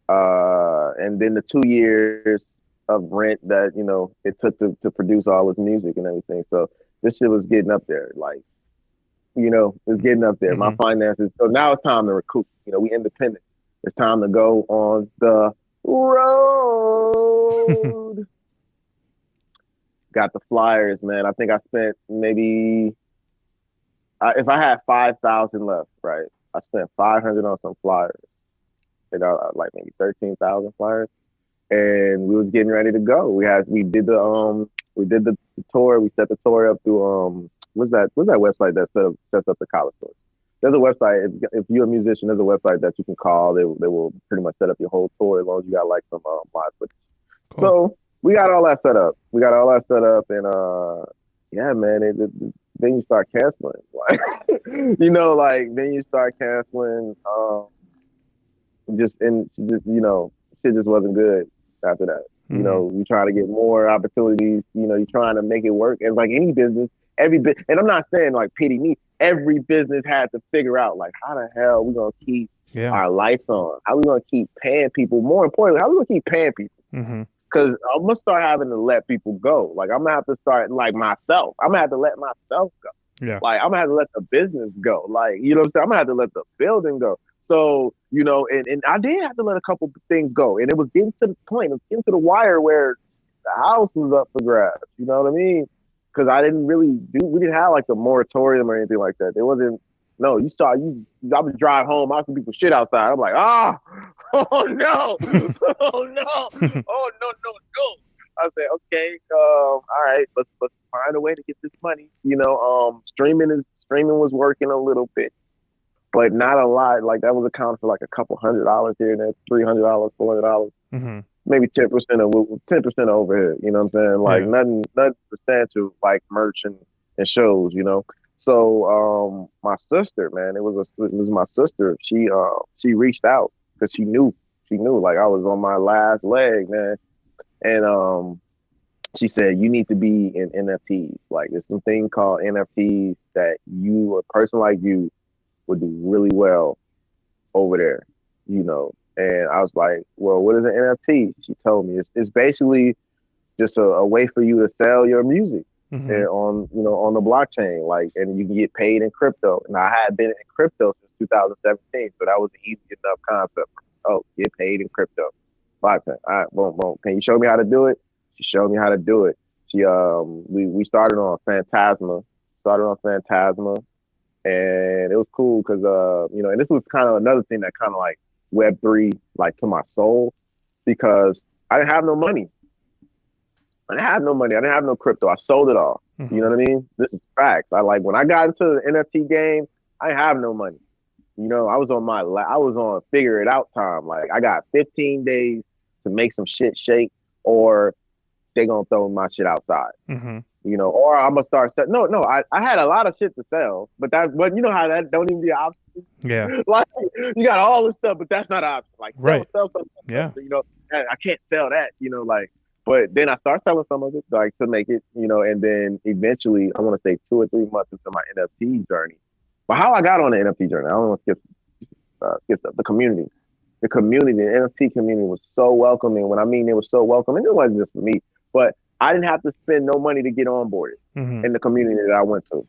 and then the 2 years of rent that, you know, it took to produce all this music and everything. So this shit was getting up there, like, you know, it's getting up there.
Mm-hmm.
My finances. So now it's time to recoup. You know, we independent. It's time to go on the road. Got the flyers, man. I think I spent maybe, if I had 5,000 left, right? I spent 500 on some flyers. You know, like maybe 13,000 flyers, and we was getting ready to go. We did the tour. We set the tour up through what's that website that sets up the college tour? There's a website. If you're a musician, there's a website that you can call. They will pretty much set up your whole tour as long as you got like some live footage. Cool. So we got all that set up. And yeah, man. Then you start canceling, like, you know, like then you start canceling. Just you know, shit just wasn't good after that. Mm-hmm. You know, you try to get more opportunities. You know, you're trying to make it work. And like any business, and I'm not saying like pity me. Every business had to figure out like how the hell we gonna keep our lights on? How we gonna keep paying people? More importantly, how we gonna keep paying people?
Mm-hmm.
Because I'm gonna start having to let people go. Like I'm gonna have to start like myself. I'm gonna have to let myself go.
Yeah.
Like I'm gonna have to let the business go. Like, you know what I'm saying? I'm gonna have to let the building go. So, you know, and I did have to let a couple things go. And it was getting to the point, it was getting to the wire where the house was up for grabs. You know what I mean? Because we didn't have like the moratorium or anything like that. There wasn't, no, I would drive home, I see people shit outside. I'm like, oh no, oh no, oh no. I said, okay, all right, let's find a way to get this money. You know, streaming was working a little bit, but not a lot. Like that was accounting for like a couple $100 here and there, $300, $400, maybe 10% of overhead. You know what I'm saying? Like nothing substantial like merch and shows. You know. So my sister, man, it was my sister. She reached out because she knew like I was on my last leg, man. And she said, you need to be in NFTs. Like there's something called NFTs that a person like you would do really well over there, you know. And I was like, well, what is an NFT? She told me it's basically just a way for you to sell your music on the blockchain, like, and you can get paid in crypto. And I had been in crypto since 2017, so that was an easy enough concept. Oh, get paid in crypto. Blockchain. All right, boom. Can you show me how to do it? She showed me how to do it. She we started on Phantasma, And it was cool because and this was kind of another thing that kind of like Web3 like to my soul, because I didn't have no money. I didn't have no money. I didn't have no crypto. I sold it all.
Mm-hmm.
You know what I mean? This is facts. I like when I got into the NFT game, I didn't have no money. You know, I was on figure it out time. Like I got 15 days to make some shit shake, or they gonna throw my shit outside.
Mm-hmm.
You know, or I'm gonna start no, I had a lot of shit to sell, but you know how that don't even be an option.
Yeah.
Like you got all this stuff, but that's not an option. Like sell something.
Yeah.
You know, I can't sell that, you know, like, but then I start selling some of it, like to make it, you know, and then eventually I want to say 2 or 3 months into my NFT journey. But how I got on the NFT journey, I don't want to skip the community. The community, the NFT community was so welcoming. When I mean it was so welcoming, it wasn't just for me, but I didn't have to spend no money to get onboarded in the community that I went to.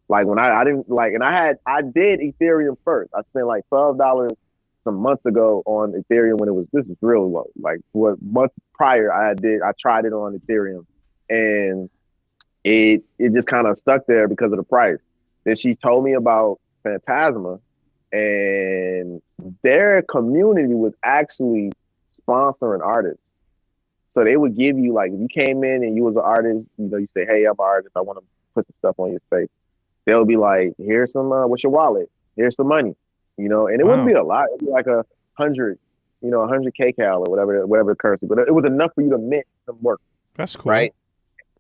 Like when I didn't like, and I did Ethereum first. I spent like $12 some months ago on Ethereum when this was real low. Like what months prior I tried it on Ethereum, and it just kind of stuck there because of the price. Then she told me about Phantasma, and their community was actually sponsoring artists. So they would give you, like, if you came in and you was an artist, you know, you say, hey, I'm an artist, I want to put some stuff on your space. They'll be like, here's some, what's your wallet? Here's some money, you know, and it wouldn't be a lot. It'd be like 100, you know, 100 kcal or whatever the currency, but it was enough for you to mint some work.
That's cool.
Right?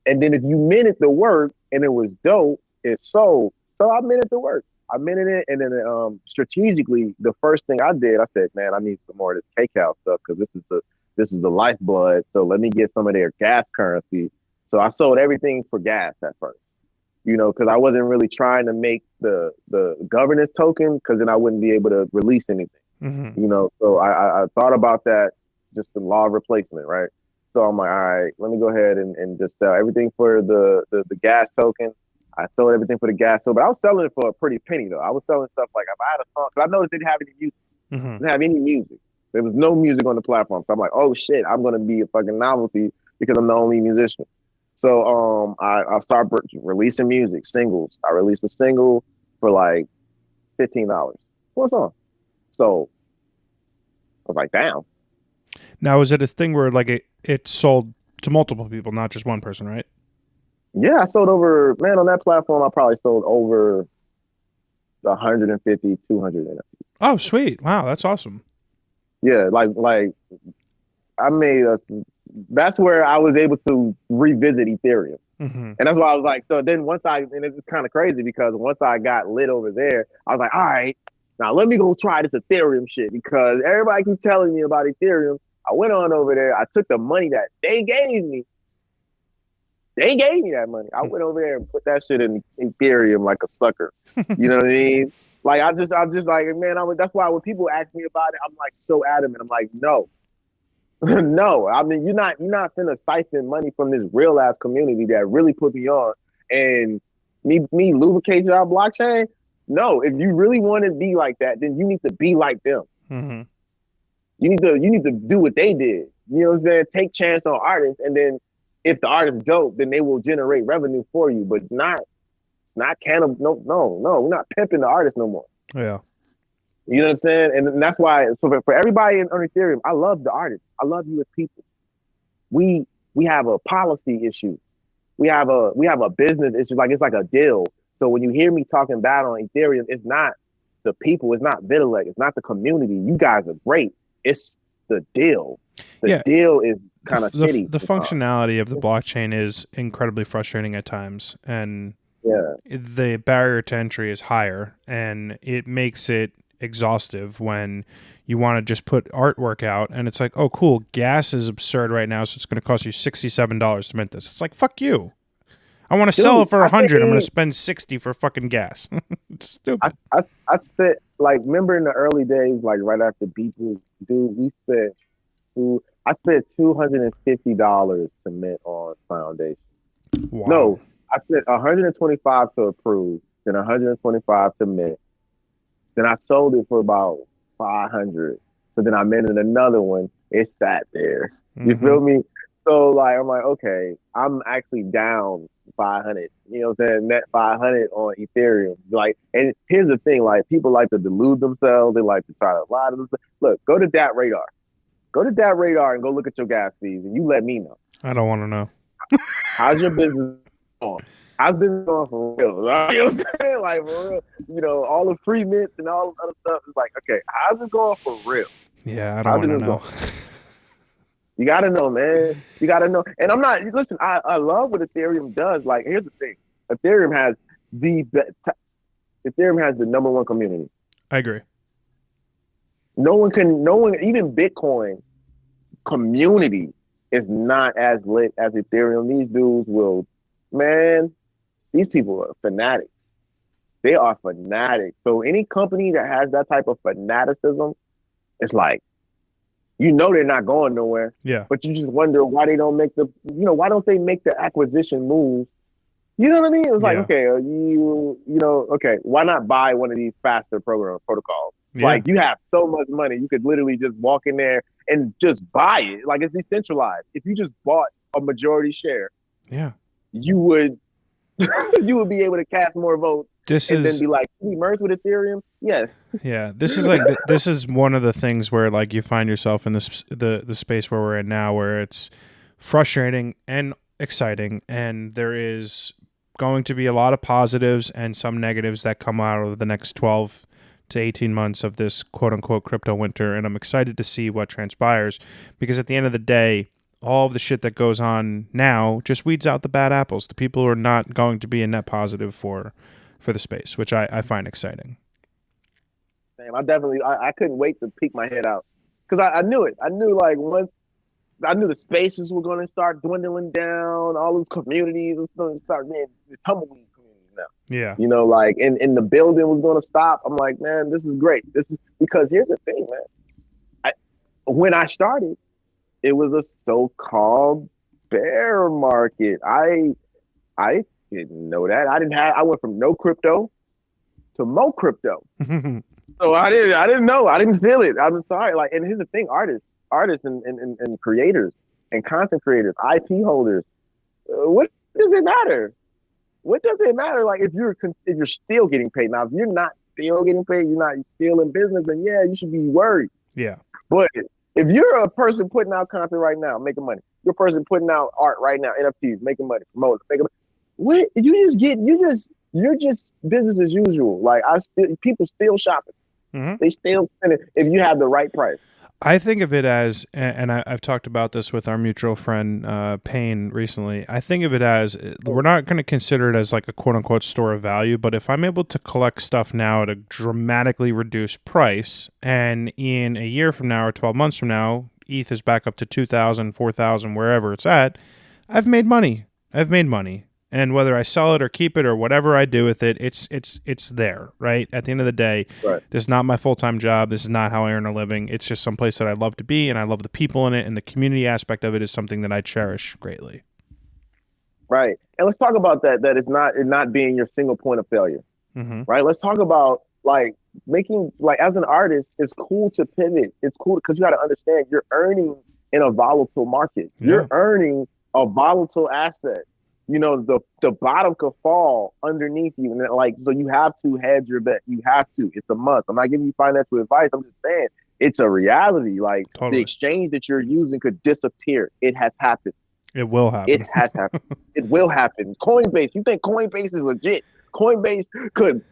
And then if you minted the work and it was dope, it sold. So I minted the work. I minted it, and then strategically, the first thing I did, I said, man, I need some more of this kcal stuff because this is the lifeblood. So let me get some of their gas currency. So I sold everything for gas at first, you know, because I wasn't really trying to make the governance token, because then I wouldn't be able to release anything, you know. So I thought about that, just the law of replacement, right? So I'm like, all right, let me go ahead and just sell everything for the gas token. I sold everything for the gas token, but I was selling it for a pretty penny though. I was selling stuff like if I had a song, because I noticed they didn't have any music. Didn't have any music. There was no music on the platform. So I'm like, oh shit, I'm gonna be a fucking novelty because I'm the only musician. So I start releasing music, singles. I released a single for like $15 for a song. So I was like, damn.
Now, is it a thing where like it sold to multiple people, not just one person, right?
Yeah, I sold over, man, on that platform, I probably sold over 150, 200 NFTs.
Oh, sweet. Wow, that's awesome.
Yeah, like I made that's where I was able to revisit Ethereum. And that's why I was like, so then and it's kind of crazy because once I got lit over there, I was like, all right, now let me go try this Ethereum shit, because everybody keeps telling me about Ethereum. I went on over there. I took the money that they gave me. They gave me that money. I went over there and put that shit in Ethereum like a sucker. You know what I mean? Like I'm just like, man, that's why when people ask me about it, I'm like so adamant. I'm like, no. No. I mean, you're not finna siphon money from this real ass community that really put me on and me lubricate your blockchain. No, if you really want to be like that, then you need to be like them. You need to do what they did. You know what I'm saying? Take chance on artists, and then if the artist is dope, then they will generate revenue for you, but not cannibal. No, we're not pimping the artist no more.
Yeah.
You know what I'm saying? And that's why, so for everybody on Ethereum, I love the artists. I love you as people. We have a policy issue. We have a business issue. Like, it's like a deal. So when you hear me talking bad on Ethereum, it's not the people, it's not Vitalik, it's not the community. You guys are great. It's the deal. The deal is kind of shitty.
The functionality of the blockchain is incredibly frustrating at times, and the barrier to entry is higher, and it makes it exhaustive when you want to just put artwork out, and it's like, oh, cool, gas is absurd right now, so it's going to cost you $67 to mint this. It's like, fuck you. I want to sell it for 100. I'm going to spend 60 for fucking gas. It's stupid.
I spent, like, remember in the early days, like right after Beeple, dude, I spent $250 to mint on Foundation.
Wow.
No, I spent $125 to approve, then $125 to mint. Then I sold it for about $500. So then I minted another one. It sat there. You feel me? So like, I'm like, okay, I'm actually down 500. You know what I'm saying? Net 500 on Ethereum. Like, and here's the thing: like, people like to delude themselves. They like to try to lie to themselves. Look, go to that radar. Go to that radar and go look at your gas fees, and you let me know.
I don't want to know.
How's your business going? How's business going for real? You know what I'm saying? Like, for real. You know, all the free mints and all the other stuff is like, okay, how's it going for real?
Yeah, I don't want to know.
You got to know, man. You got to know. And I'm not, listen, I love what Ethereum does. Like, here's the thing. Ethereum has the number one community.
I agree.
No one, even Bitcoin community is not as lit as Ethereum. These dudes will, man, these people are fanatics. They are fanatics. So any company that has that type of fanaticism, it's like, you know, they're not going nowhere.
Yeah.
But you just wonder why they don't make why don't they make the acquisition move? You know what I mean? It's like, okay, okay, why not buy one of these faster protocols? Yeah. Like, you have so much money, you could literally just walk in there and just buy it. Like, it's decentralized. If you just bought a majority share,
yeah,
you would you would be able to cast more votes then be like, can we merge with Ethereum? Yes.
Yeah, this is like this is one of the things where like you find yourself in the space where we're in now, where it's frustrating and exciting, and there is going to be a lot of positives and some negatives that come out of the next 12 to 18 months of this quote-unquote crypto winter, and I'm excited to see what transpires, because at the end of the day, all of the shit that goes on now just weeds out the bad apples, the people who are not going to be a net positive for the space, which I find exciting.
Damn, I couldn't wait to peek my head out, because I knew it. I knew, like, once I knew the spaces were going to start dwindling down, all those communities was going to start being tumbleweed communities now.
Yeah.
You know, like, and the building was going to stop. I'm like, man, this is great. This is because here's the thing, man. When I started, it was a so-called bear market. I didn't know that. I went from no crypto to mo crypto. So I didn't know. I didn't feel it. I'm sorry. Like, and here's the thing, artists and creators and content creators, IP holders, what does it matter? What does it matter? Like, if you're still getting paid. Now, if you're not still getting paid, you're not still in business, then yeah, you should be worried.
Yeah. But
if you're a person putting out content right now, making money, you're a person putting out art right now, NFTs, making money, promoting, making money. What you're just business as usual. Like, people still shopping. Mm-hmm. They still spending if you have the right price.
I think of it as, and I've talked about this with our mutual friend Payne recently. I think of it as, we're not going to consider it as like a quote unquote store of value, but if I'm able to collect stuff now at a dramatically reduced price, and in a year from now or 12 months from now, ETH is back up to 2,000, 4,000, wherever it's at, I've made money. And whether I sell it or keep it or whatever I do with it, it's there, right? At the end of the day,
right.
This is not my full-time job. This is not how I earn a living. It's just some place that I love to be, and I love the people in it, and the community aspect of it is something that I cherish greatly.
Right. And let's talk about that it's not being your single point of failure. Mm-hmm. Right? Let's talk about, like, making, like, as an artist, it's cool to pivot. It's cool because you got to understand you're earning in a volatile market. Yeah. You're earning a volatile asset. You know, the bottom could fall underneath you. And, like, so you have to hedge your bet. You have to. It's a must. I'm not giving you financial advice. I'm just saying it's a reality. Like, totally. The exchange that you're using could disappear. It has happened.
It will happen.
It has happened. It will happen. Coinbase. You think Coinbase is legit? Coinbase could.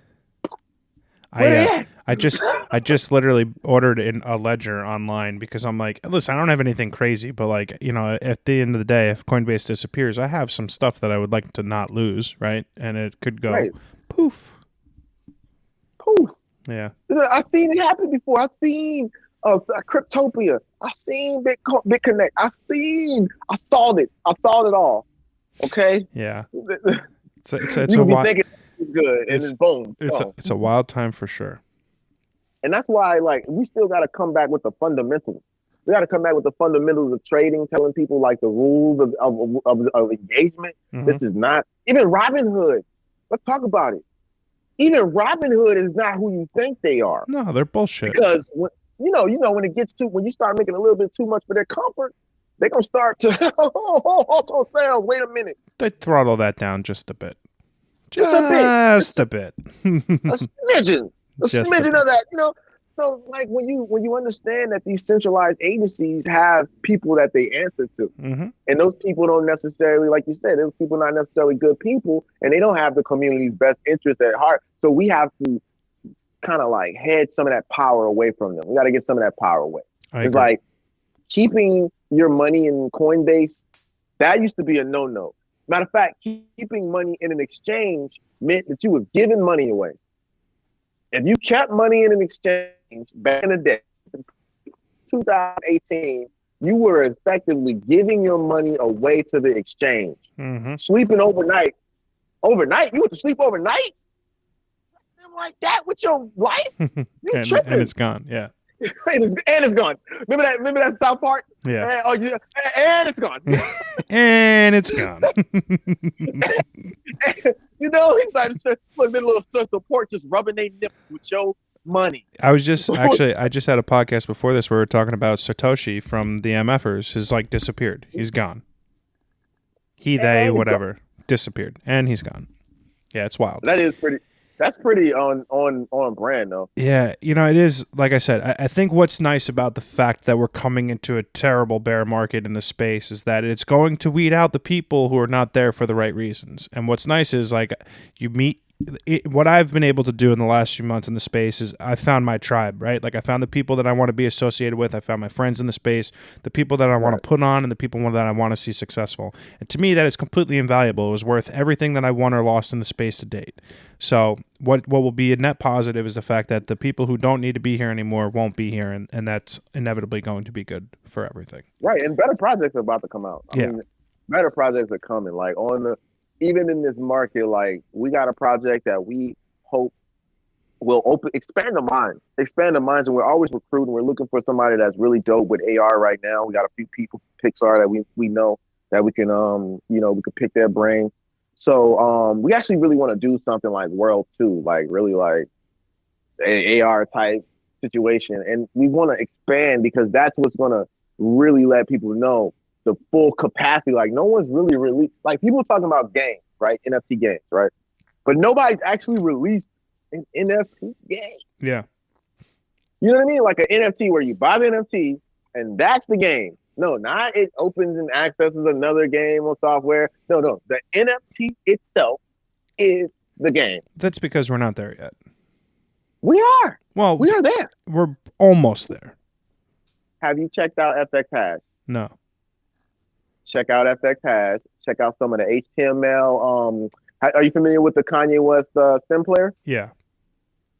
I just literally ordered in a ledger online because I'm like, listen, I don't have anything crazy, but, like, you know, at the end of the day, if Coinbase disappears, I have some stuff that I would like to not lose, right? And it could go poof. Yeah.
I've seen it happen before. I've seen Cryptopia. I've seen BitConnect. I saw it all. Okay.
Yeah.
It's a wild. Good, and then boom.
It's a wild time for sure.
And that's why, like, we still got to come back with the fundamentals. We got to come back with the fundamentals of trading, telling people, like, the rules of engagement. Mm-hmm. This is not even Robinhood. Let's talk about it. Even Robinhood is not who you think they are.
No, they're bullshit.
Because when you start making a little bit too much for their comfort, they're gonna start to auto sales. Wait a minute,
They throttle that down just a bit.
just a bit,
Just a bit.
a smidgen, a
Just a
smidgen
bit.
of that. So like when you understand that these centralized agencies have people that they answer to,
Mm-hmm.
and those people don't necessarily, like you said, those people not necessarily good people, and they don't have the community's best interest at heart. So we have to kind of like hedge some of that power away from them. We got to get some of that power away.
I
It's
agree.
like keeping your money in Coinbase, that used to be a no-no. Matter of fact, keeping money in an exchange meant that you was giving money away. If you kept money in an exchange back in the day, 2018, you were effectively giving your money away to the exchange.
Mm-hmm.
Sleeping overnight. Overnight? You went to sleep overnight? Like that with your life? You tripping.
and it's gone. Yeah.
and it's gone. Remember that South Park?
Yeah.
And it's gone.
And it's gone.
He's like a little support just rubbing their nipples with your money.
I just had a podcast before this where we were talking about Satoshi from the MFers. Has like disappeared. He's gone. They, whatever, disappeared, and he's gone. Yeah, it's wild.
That's pretty on brand though.
Yeah, it is. Like I said, I think what's nice about the fact that we're coming into a terrible bear market in the space is that it's going to weed out the people who are not there for the right reasons. And what's nice is like you meet. What I've been able to do in the last few months in the space is I found my tribe, right? Like I found the people that I want to be associated with. I found my friends in the space, the people that I want to put on, and the people that I want to see successful. And to me, that is completely invaluable. It was worth everything that I won or lost in the space to date. So what will be a net positive is the fact that the people who don't need to be here anymore won't be here, and that's inevitably going to be good for everything.
Right, and better projects are about to come out. I mean, better projects are coming. Like even in this market, like we got a project that we hope will expand the minds, and we're always recruiting. We're looking for somebody that's really dope with AR right now. We got a few people from Pixar that we know that we can we could pick their brain. So we actually really want to do something like World 2, like really like an AR type situation, and we want to expand because that's what's going to really let people know the full capacity. Like no one's really like people talking about games, right? NFT games, right? But nobody's actually released an NFT game.
Yeah.
You know what I mean? Like an NFT where you buy the NFT and that's the game. No, not it opens and accesses another game or software. No. The NFT itself is the game.
That's because we're not there yet.
We are.
Well,
we are there.
We're almost there.
Have you checked out FX Hash?
No.
Check out FX Hash. Check out some of the HTML. Are you familiar with the Kanye West stem player?
Yeah.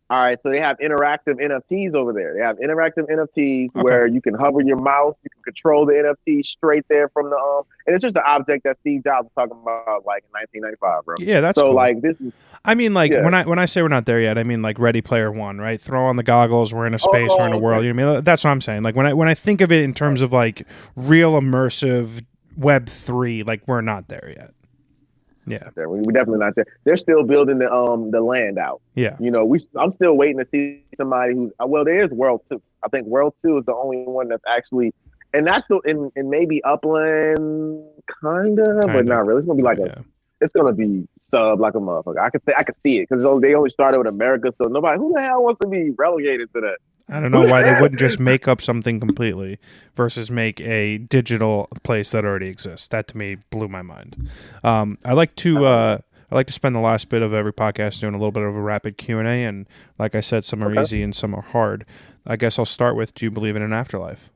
All right, so they have interactive NFTs over there. They have interactive NFTs where you can hover your mouse, you can control the NFT straight there from the and it's just an object that Steve Jobs was talking about like in 1995, bro.
Yeah, that's
so
cool.
Like this is.
I mean, like when I say we're not there yet, I mean like Ready Player One, right? Throw on the goggles, we're in a space, we're in a world. You know what I mean? That's what I'm saying. Like when I think of it in terms of like real immersive Web3, like we're not there yet. Yeah,
we're definitely not there. They're still building the land out.
Yeah,
I'm still waiting to see somebody who's there is World 2. I think World 2 is the only one that's actually, and that's still in maybe Upland, kinda, but not really. It's gonna be like it's gonna be sub like a motherfucker. I could see it because they only started with America, so nobody who the hell wants to be relegated to that.
I don't know why they wouldn't just make up something completely versus make a digital place that already exists. That to me blew my mind. I like to spend the last bit of every podcast doing a little bit of a rapid Q&A, and like I said, some are easy and some are hard. I guess I'll start with: do you believe in an afterlife?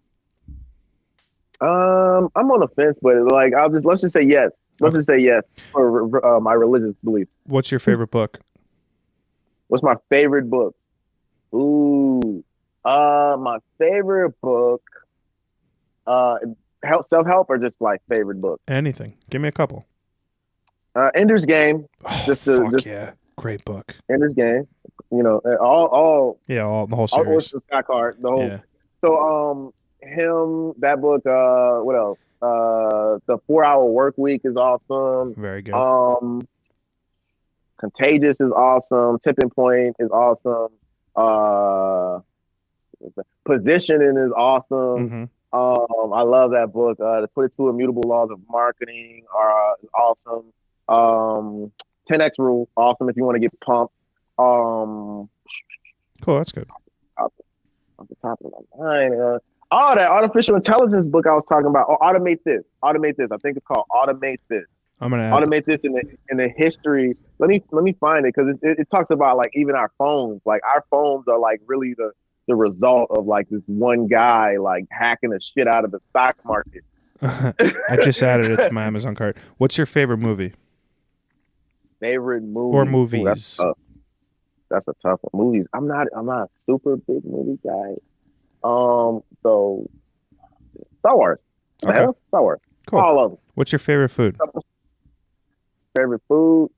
I'm on the fence, but like let's just say yes. Let's just say yes for my religious beliefs.
What's your favorite book?
What's my favorite book? Ooh. My favorite book, self-help or just like favorite book?
Anything. Give me a couple.
Ender's Game.
Yeah, great book.
Ender's Game. All
the whole series.
All Scott Card, the whole. Yeah. So him, that book. What else? The 4-Hour Work Week is awesome.
Very good.
Contagious is awesome. Tipping Point is awesome. Positioning is awesome. I love that book. The 22 Immutable Laws of Marketing are awesome. 10X Rule, awesome if you want to get pumped. Um,
Cool, that's good.
off the top of my mind, that artificial intelligence book I was talking about. Oh, Automate This. Automate This. I think it's called Automate This.
I'm gonna add.
Automate This in the history. Let me find it because it talks about like even our phones. Like our phones are like really the result of like this one guy like hacking the shit out of the stock market.
I just added it to my Amazon cart. What's your favorite movie
Favorite movie
or
Ooh,
movies?
that's a tough one. Movies. I'm not a super big movie guy. So Star Wars. The
Okay.
hell? Star Wars.
Cool.
All of them.
What's your favorite food?
Favorite food?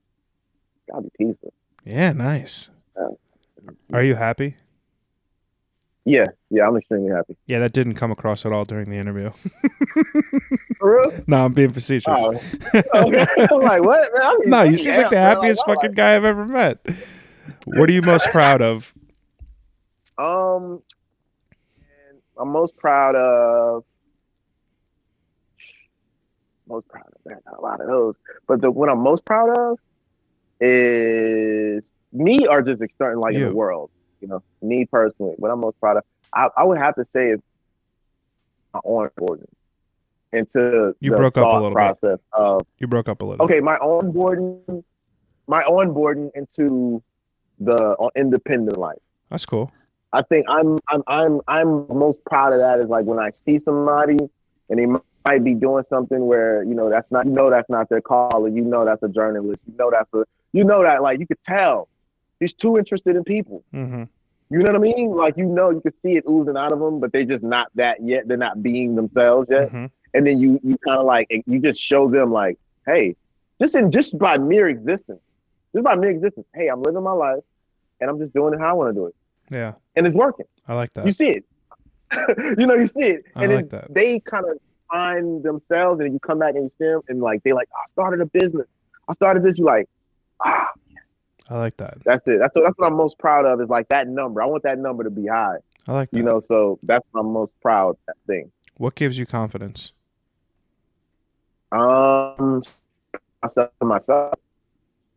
Gotta be pizza.
Yeah, nice. Are you happy?
Yeah, I'm extremely happy.
Yeah, that didn't come across at all during the interview.
For real?
No, I'm being facetious.
Oh, okay. I'm like, what? Man,
No, you seem like the happiest fucking guy I've ever met. What are you most proud of?
I'm most proud of man, a lot of those. But what I'm most proud of is me or just external like in the world. You know, me personally. What I'm most proud of, I would have to say is my onboarding into
You
the
broke up a
thought
little
process
bit.
of
You broke up a little.
Okay, my onboarding into the independent life.
That's cool.
I think I'm most proud of that is like when I see somebody and they might be doing something where that's not their call, or that's a journalist, that like you could tell he's too interested in people.
Mm-hmm.
You know what I mean? Like you could see it oozing out of them, but they're just not that yet. They're not being themselves yet.
Mm-hmm.
And then you kind of like you just show them like, hey, just by mere existence, hey, I'm living my life and I'm just doing it how I want to do it.
Yeah.
And it's working.
I like that.
You see it. You see it.
And like that.
They kind of find themselves and you come back and you see them and like, they like, I started a business. I started this. You like,
I like that.
That's it. That's what I'm most proud of is like that number. I want that number to be high.
I like that.
So that's my most proud thing.
What gives you confidence?
Myself.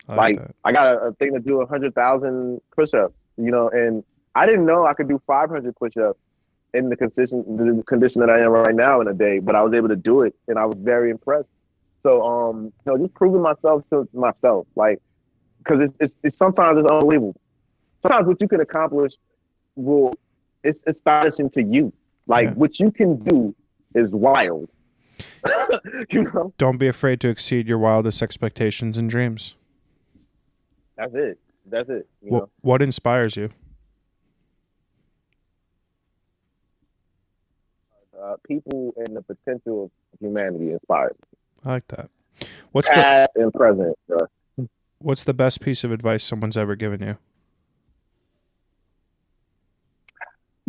I
got a thing to do 100,000 push-ups, and I didn't know I could do 500 push-ups in the condition that I am right now in a day, but I was able to do it and I was very impressed. So, just proving myself to myself, like, because it's sometimes it's unbelievable. Sometimes what you can accomplish it's astonishing to you. Like what you can do is wild.
Don't be afraid to exceed your wildest expectations and dreams.
That's it.
What inspires you?
People and the potential of humanity inspires me.
I like that.
Past and present.
What's the best piece of advice someone's ever given you?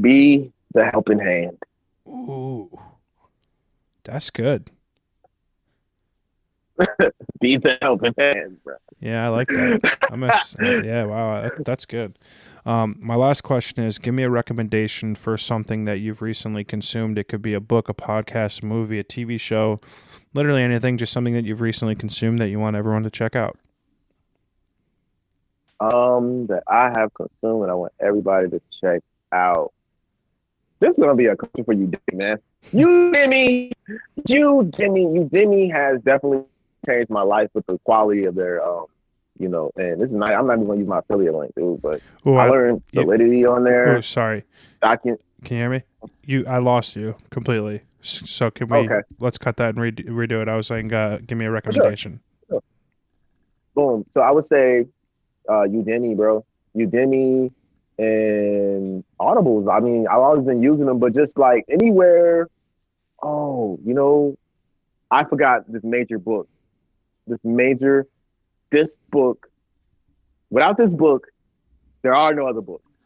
Be the helping hand.
Ooh, that's good.
Be the helping hand, bro.
Yeah, I like that. Yeah, wow, that's good. My last question is, give me a recommendation for something that you've recently consumed. It could be a book, a podcast, a movie, a TV show, literally anything, just something that you've recently consumed that you want everyone to check out.
That I have consumed and I want everybody to check out. This is gonna be a question for you, man. You Jimmy has definitely changed my life with the quality of their and this is not, I'm not even gonna use my affiliate link, dude, but I learned Solidity on there.
Oh, sorry. Can you hear me? I lost you completely. So can we? Okay. Let's cut that and redo it. I was saying, give me a recommendation.
Sure. Boom. So I would say, Udemy, bro. Udemy and Audibles. I mean, I've always been using them, but just like anywhere. Oh, I forgot this major book. This book. Without this book, there are no other books.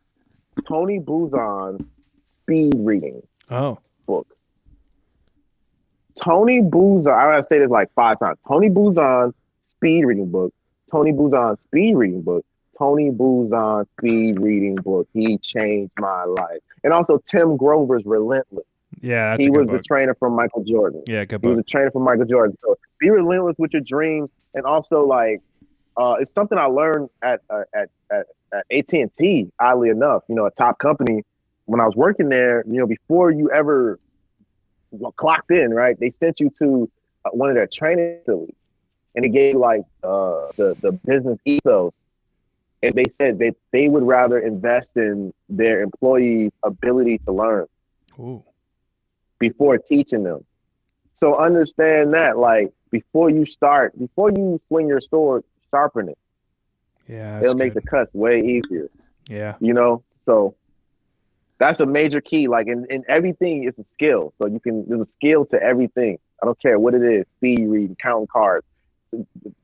Tony Buzan's speed reading book. Tony Buzan, I gotta say this like 5 times. Tony Buzan's speed reading book. Tony Buzan's speed reading book. Tony Buzan's speed reading book. He changed my life. And also Tim Grover's Relentless.
Yeah, that's
He
a good
was the
book.
trainer from Michael Jordan.
Yeah, good
He was
book.
a trainer from Michael Jordan. So be relentless with your dreams, and also like it's something I learned at AT&T. Oddly enough, a top company. When I was working there, before you ever clocked in, right? They sent you to one of their training facilities, and it gave like the business ethos. And they said that they would rather invest in their employees' ability to learn
Ooh.
before teaching them. So understand that, like, before you swing your sword, sharpen it.
Yeah, that's
It'll make
good.
the cuts way easier,
Yeah.
So that's a major key. Like in everything, it's a skill. So there's a skill to everything. I don't care what it is, speed reading, counting cards.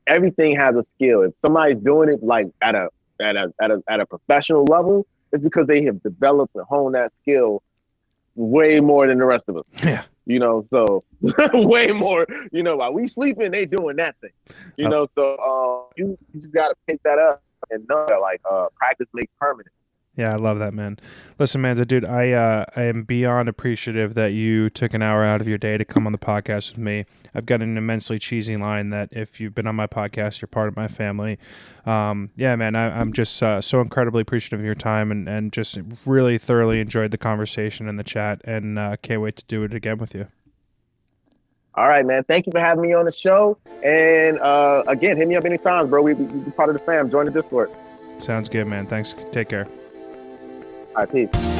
Everything has a skill. If somebody's doing it like at a professional level, it's because they have developed and honed that skill way more than the rest of us.
Yeah.
So way more, while we sleeping, they doing that thing.
Oh.
So you just gotta pick that up and know that like practice makes permanent.
Yeah, I love that, man. Listen, Mansa, dude, I am beyond appreciative that you took an hour out of your day to come on the podcast with me. I've got an immensely cheesy line that if you've been on my podcast, you're part of my family. Yeah, man, I'm just so incredibly appreciative of your time and just really thoroughly enjoyed the conversation and the chat, and can't wait to do it again with you.
All right, man. Thank you for having me on the show. And again, hit me up anytime, bro. We part of the fam. Join the Discord.
Sounds good, man. Thanks. Take care.
All right, peace.